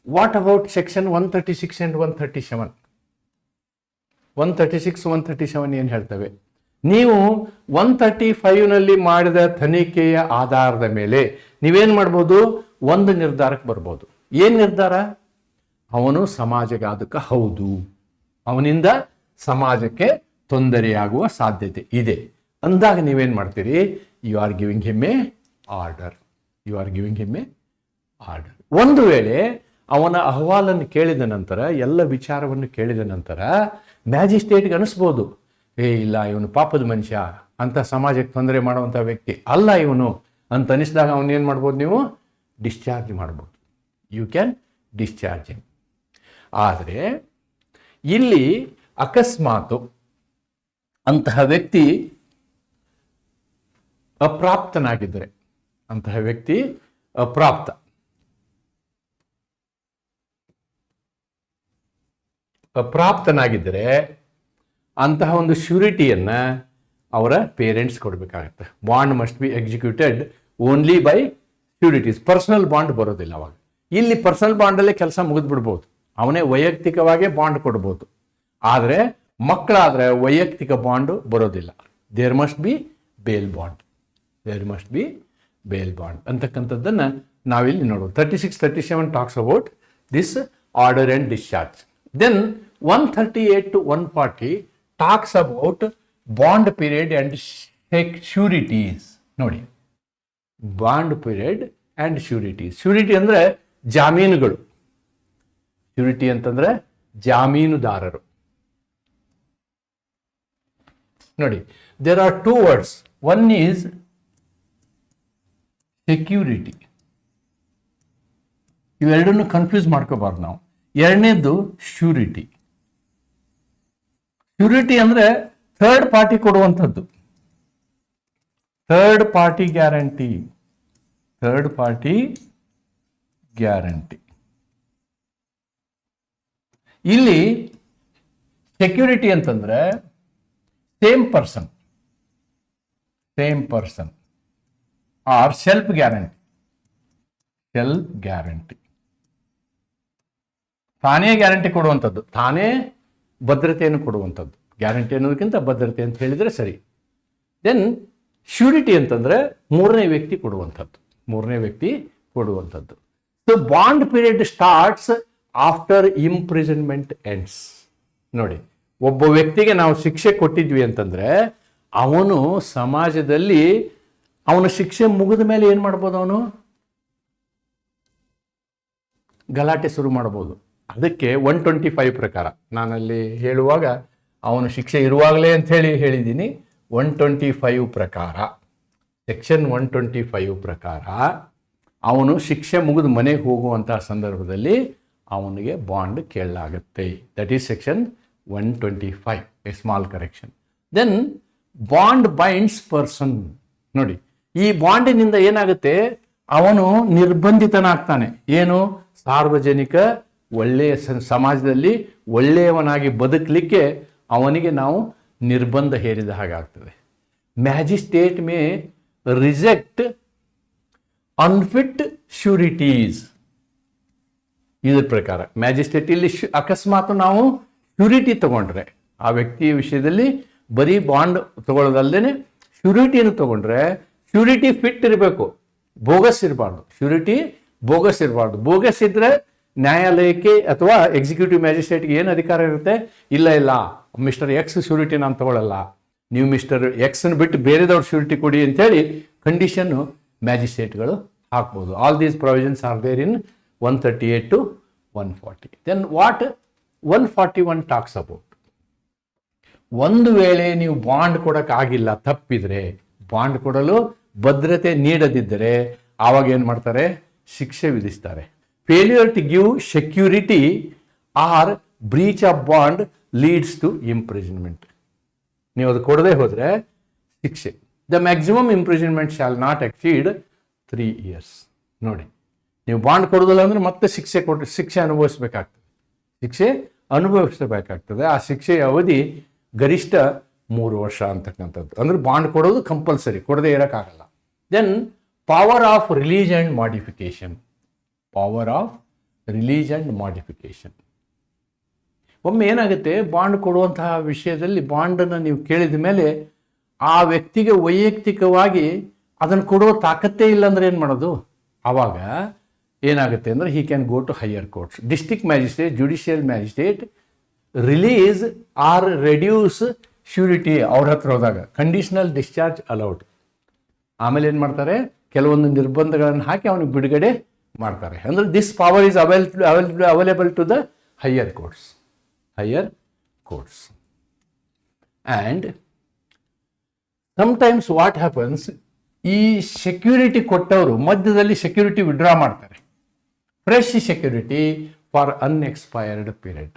what about section 136 and 137? 136, 137 ಏನು ಹೇಳ್ತವೆ? ನೀವು 135ನಲ್ಲಿ ಮಾಡಿದ ತನಿಖೆಯ ಆಧಾರದ ಮೇಲೆ ನೀವೇನು ಮಾಡ್ಬೋದು? ಒಂದು ನಿರ್ಧಾರಕ್ಕೆ ಬರ್ಬೋದು. ಏನು ನಿರ್ಧಾರ? ಅವನು ಸಮಾಜಘಾತಕ ಹೌದು, ಅವನಿಂದ ಸಮಾಜಕ್ಕೆ ತೊಂದರೆಯಾಗುವ ಸಾಧ್ಯತೆ ಇದೆ ಅಂದಾಗ ನೀವೇನು ಮಾಡ್ತೀರಿ? You are giving him a order. You are giving him a order. ಒಂದು ವೇಳೆ ಅವನ ಅಹವಾಲನ್ನು ಕೇಳಿದ ನಂತರ, ಎಲ್ಲ ವಿಚಾರವನ್ನು ಕೇಳಿದ ನಂತರ ಮ್ಯಾಜಿಸ್ಟ್ರೇಟ್ಗೆ ಅನಿಸ್ಬೋದು, ಇಲ್ಲ ಇವನು ಪಾಪದ ಮನುಷ್ಯ, ಅಂತ ಸಮಾಜಕ್ಕೆ ತೊಂದರೆ ಮಾಡುವಂಥ ವ್ಯಕ್ತಿ ಅಲ್ಲ ಇವನು ಅಂತ ಅನಿಸಿದಾಗ ಅವನೇನು ಮಾಡ್ಬೋದು? ನೀವು ಡಿಸ್ಚಾರ್ಜ್ ಮಾಡ್ಬೋದು. You can discharge him. ಆದರೆ ಇಲ್ಲಿ ಅಕಸ್ಮಾತು ಅಂತಹ ವ್ಯಕ್ತಿ ಅಪ್ರಾಪ್ತನಾಗಿದ್ದರೆ, ಅಂತಹ ವ್ಯಕ್ತಿ ಅಪ್ರಾಪ್ತನಾಗಿದ್ದರೆ ಅಂತಹ ಒಂದು ಶ್ಯೂರಿಟಿಯನ್ನು ಅವರ ಪೇರೆಂಟ್ಸ್ ಕೊಡಬೇಕಾಗತ್ತೆ. Bond must be executed only by sureties. Personal bond ಬರೋದಿಲ್ಲ ಅವಾಗ. ಇಲ್ಲಿ ಪರ್ಸನಲ್ ಬಾಂಡಲ್ಲೇ ಕೆಲಸ ಮುಗಿದ್ಬಿಡ್ಬೋದು, ಅವನೇ ವೈಯಕ್ತಿಕವಾಗಿ ಬಾಂಡ್ ಕೊಡ್ಬೋದು. ಆದರೆ ಮಕ್ಕಳಾದರೆ ವೈಯಕ್ತಿಕ ಬಾಂಡು ಬರೋದಿಲ್ಲ. There must be bail bond. There must be bail bond ಅಂತಕ್ಕಂಥದ್ದನ್ನು ನಾವಿಲ್ಲಿ ನೋಡೋದು. 36, 37 talks about this order and discharge. Then 138 to 140 talks about bond period and sureties. ನೋಡಿ, bond period and sureties. Surety ಅಂದರೆ ಜಾಮೀನುಗಳು. ಶ್ಯೂರಿಟಿ ಅಂತಂದ್ರೆ ಜಾಮೀನುದಾರರು. ನೋಡಿ, there are 2 words. One is security. ಇವೆರಡನ್ನು ಕನ್ಫ್ಯೂಸ್ ಮಾಡ್ಕೋಬಾರ್ದು ನಾವು. ಎರಡನೇದು ಶ್ಯೂರಿಟಿ. ಶ್ಯೂರಿಟಿ ಅಂದ್ರೆ ಥರ್ಡ್ ಪಾರ್ಟಿ ಕೊಡುವಂಥದ್ದು. Third party guarantee. Third party guarantee. ಇಲ್ಲಿ ಸೆಕ್ಯೂರಿಟಿ ಅಂತಂದ್ರೆ same person or self guarantee. Self guarantee ತಾನೇ ಗ್ಯಾರಂಟಿ ಕೊಡುವಂಥದ್ದು, ತಾನೇ ಭದ್ರತೆಯನ್ನು ಕೊಡುವಂಥದ್ದು. ಗ್ಯಾರಂಟಿ ಅನ್ನೋದಕ್ಕಿಂತ ಭದ್ರತೆ ಅಂತ ಹೇಳಿದರೆ ಸರಿ. ದೆನ್ ಶ್ಯೂರಿಟಿ ಅಂತಂದರೆ ಮೂರನೇ ವ್ಯಕ್ತಿ ಕೊಡುವಂಥದ್ದು. So bond period starts after imprisonment ends. ನೋಡಿ, ಒಬ್ಬ ವ್ಯಕ್ತಿಗೆ ನಾವು ಶಿಕ್ಷೆ ಕೊಟ್ಟಿದ್ವಿ ಅಂತಂದರೆ ಅವನು ಸಮಾಜದಲ್ಲಿ ಅವನ ಶಿಕ್ಷೆ ಮುಗಿದ ಮೇಲೆ ಏನು ಮಾಡ್ಬೋದು? ಅವನು ಗಲಾಟೆ ಶುರು ಮಾಡ್ಬೋದು. ಅದಕ್ಕೆ 125 ಪ್ರಕಾರ ನಾನಲ್ಲಿ ಹೇಳುವಾಗ ಅವನು ಶಿಕ್ಷೆ ಇರುವಾಗಲೇ ಅಂಥೇಳಿ ಹೇಳಿದ್ದೀನಿ. 125 ಪ್ರಕಾರ, ಸೆಕ್ಷನ್ 125 ಪ್ರಕಾರ ಅವನು ಶಿಕ್ಷೆ ಮುಗಿದು ಮನೆಗೆ ಹೋಗುವಂತಹ ಸಂದರ್ಭದಲ್ಲಿ ಅವನಿಗೆ ಬಾಂಡ್ ಕೇಳಲಾಗುತ್ತೆ. That is section 125, a small correction. Then bond binds person. ನೋಡಿ, ಈ ಬಾಂಡಿನಿಂದ ಏನಾಗುತ್ತೆ? ಅವನು ನಿರ್ಬಂಧಿತನಾಗ್ತಾನೆ. ಏನು? ಸಾರ್ವಜನಿಕ ಒಳ್ಳೆಯ ಸಮಾಜದಲ್ಲಿ ಒಳ್ಳೆಯವನಾಗಿ ಬದುಕಲಿಕ್ಕೆ ಅವನಿಗೆ ನಾವು ನಿರ್ಬಂಧ ಹೇರಿದ ಹಾಗಾಗ್ತದೆ. Magistrate may reject unfit sureties. ಇದ್ರ ಪ್ರಕಾರ ಮ್ಯಾಜಿಸ್ಟ್ರೇಟ್ ಇಲ್ಲಿ ಅಕಸ್ಮಾತ್ ನಾವು ಶ್ಯೂರಿಟಿ ತಗೊಂಡ್ರೆ, ಆ ವ್ಯಕ್ತಿಯ ವಿಷಯದಲ್ಲಿ ಬರೀ ಬಾಂಡ್ ತಗೊಳ್ಳೋದಲ್ಲದೆ ಶ್ಯೂರಿಟಿಯನ್ನು ತಗೊಂಡ್ರೆ ಶ್ಯೂರಿಟಿ ಫಿಟ್ ಇರಬೇಕು, ಬೋಗಸ್ ಇರಬಾರ್ದು. ಶ್ಯೂರಿಟಿ ಬೋಗಸ್ ಇರಬಾರ್ದು. ಬೋಗಸ್ ಇದ್ರೆ ನ್ಯಾಯಾಲಯಕ್ಕೆ ಅಥವಾ ಎಕ್ಸಿಕ್ಯೂಟಿವ್ ಮ್ಯಾಜಿಸ್ಟ್ರೇಟ್ಗೆ ಏನು ಅಧಿಕಾರ ಇರುತ್ತೆ? ಇಲ್ಲ ಮಿಸ್ಟರ್ ಎಕ್ಸ್ ಶ್ಯೂರಿಟಿ ನಾನು ತಗೊಳ್ಳಲ್ಲ, ನೀವು ಮಿಸ್ಟರ್ ಎಕ್ಸ್ನ ಬಿಟ್ಟು ಬೇರೆದವ್ರ ಶ್ಯೂರಿಟಿ ಕೊಡಿ ಅಂತೇಳಿ ಕಂಡೀಷನ್ನು ಮ್ಯಾಜಿಸ್ಟ್ರೇಟ್ಗಳು ಹಾಕ್ಬೋದು. All these provisions are there in 138 to 140. Then what 141 talks about. ಒಂದು ವೇಳೆ ನೀವು ಬಾಂಡ್ ಕೊಡೋಕ್ಕಾಗಿಲ್ಲ, ತಪ್ಪಿದ್ರೆ, ಬಾಂಡ್ ಕೊಡಲು ಭದ್ರತೆ ನೀಡದಿದ್ದರೆ ಆವಾಗ ಏನು ಮಾಡ್ತಾರೆ? ಶಿಕ್ಷೆ ವಿಧಿಸ್ತಾರೆ. Failure to give security or breach of bond leads to imprisonment. ನೀವು ಅದು ಕೊಡದೆ ಹೋದರೆ ಶಿಕ್ಷೆ. The maximum imprisonment shall not exceed 3 years. ನೋಡಿ, ನೀವು ಬಾಂಡ್ ಕೊಡೋದಿಲ್ಲ ಅಂದರೆ ಮತ್ತೆ ಶಿಕ್ಷೆ ಅನುಭವಿಸಬೇಕಾಗ್ತದೆ. ಆ ಶಿಕ್ಷೆಯ ಅವಧಿ ಗರಿಷ್ಠ 3 ವರ್ಷ ಅಂತಕ್ಕಂಥದ್ದು. ಅಂದರೆ ಬಾಂಡ್ ಕೊಡೋದು ಕಂಪಲ್ಸರಿ, ಕೊಡದೇ ಇರೋಕ್ಕಾಗಲ್ಲ. Then power of release and modification. ಒಮ್ಮೆ ಏನಾಗುತ್ತೆ, ಬಾಂಡ್ ಕೊಡುವಂತಹ ವಿಷಯದಲ್ಲಿ ಬಾಂಡನ್ನು ನೀವು ಕೇಳಿದ ಮೇಲೆ ಆ ವ್ಯಕ್ತಿಗೆ ವೈಯಕ್ತಿಕವಾಗಿ ಅದನ್ನು ಕೊಡುವ ತಾಕತ್ತೇ ಇಲ್ಲ ಅಂದರೆ ಏನು ಮಾಡೋದು? ಆವಾಗ ಏನಾಗುತ್ತೆ ಅಂದರೆ he can go to higher courts. District magistrate, judicial magistrate release or reduce surety ಅವ್ರ ಹತ್ರ ಹೋದಾಗ ಕಂಡೀಷನಲ್ ಡಿಸ್ಚಾರ್ಜ್ ಅಲೌಡ್. ಆಮೇಲೆ ಏನು ಮಾಡ್ತಾರೆ, ಕೆಲವೊಂದು ನಿರ್ಬಂಧಗಳನ್ನು ಹಾಕಿ ಅವನಿಗೆ ಬಿಡುಗಡೆ ಮಾಡ್ತಾರೆ. ಅಂದರೆ this power is available to the higher courts. And sometimes what happens, ಈ ಸೆಕ್ಯೂರಿಟಿ ಕೊಟ್ಟವರು ಮಧ್ಯದಲ್ಲಿ ಸೆಕ್ಯೂರಿಟಿ ವಿಡ್ರಾ ಮಾಡ್ತಾರೆ. Fresh security for unexpired period.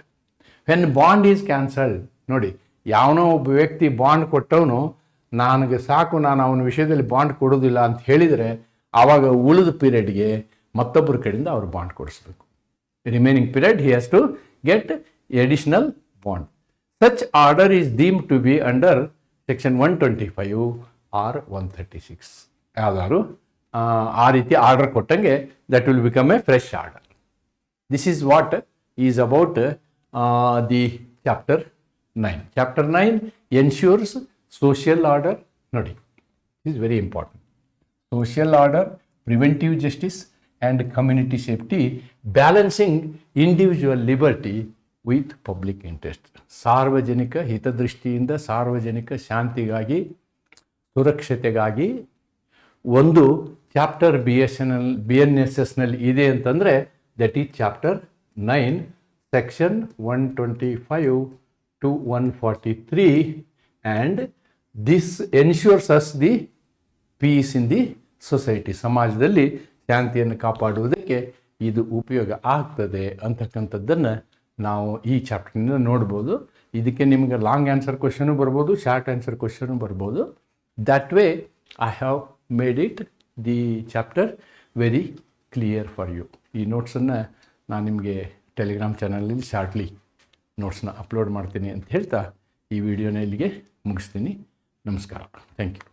When bond is cancelled, ನೋಡಿ, ಯಾವನೋ ಒಬ್ಬ ವ್ಯಕ್ತಿ ಬಾಂಡ್ ಕೊಟ್ಟವನು ನನಗೆ ಸಾಕು, ನಾನು ಅವನ ವಿಷಯದಲ್ಲಿ ಬಾಂಡ್ ಕೊಡೋದಿಲ್ಲ ಅಂತ ಹೇಳಿದರೆ ಆವಾಗ ಉಳಿದ ಪೀರಿಯಡ್ಗೆ ಮತ್ತೊಬ್ಬರ ಕಡೆಯಿಂದ ಅವರು ಬಾಂಡ್ ಕೊಡಿಸ್ಬೇಕು. Remaining period he has to get additional bond. Such order is deemed to be under section 125 or 136. ಯಾವ್ದಾದ್ರು ಆ ರೀತಿ ಆರ್ಡರ್ ಕೊಟ್ಟಂಗೆ that will become a fresh order. This is what is about the chapter 9. Chapter 9 ensures social order. ನೋಡಿ, is very important. Social order, preventive justice and community safety, balancing individual liberty with public interest. ಸಾರ್ವಜನಿಕ ಹಿತದೃಷ್ಟಿಯಿಂದ, ಸಾರ್ವಜನಿಕ ಶಾಂತಿಗಾಗಿ, ಸುರಕ್ಷತೆಗಾಗಿ ಒಂದು chapter BNSSನಲ್ಲಿ ಇದೆ ಅಂತಂದರೆ that is chapter 9, section 125 to 143, and this ensures us the peace in the society. ಸಮಾಜದಲ್ಲಿ ಶಾಂತಿಯನ್ನು ಕಾಪಾಡುವುದಕ್ಕೆ ಇದು ಉಪಯೋಗ ಆಗ್ತದೆ ಅಂತಕ್ಕಂಥದ್ದನ್ನು ನಾವು ಈ ಚಾಪ್ಟರ್ನಿಂದ ನೋಡ್ಬೋದು. ಇದಕ್ಕೆ ನಿಮಗೆ ಲಾಂಗ್ ಆನ್ಸರ್ ಕ್ವಶನು ಬರ್ಬೋದು, ಶಾರ್ಟ್ ಆನ್ಸರ್ ಕ್ವಶನು ಬರ್ಬೋದು. That way I have made it the chapter very clear for you. ಈ ನೋಟ್ಸನ್ನು ನಾನು ನಿಮಗೆ ಟೆಲಿಗ್ರಾಮ್ ಚಾನಲಲ್ಲಿ ಶಾರ್ಟ್ಲಿ ನೋಟ್ಸ್ನ ಅಪ್ಲೋಡ್ ಮಾಡ್ತೀನಿ ಅಂತ ಹೇಳ್ತಾ ಈ ವಿಡಿಯೋನ ಇಲ್ಲಿಗೆ ಮುಗಿಸ್ತೀನಿ. ನಮಸ್ಕಾರ. Thank you.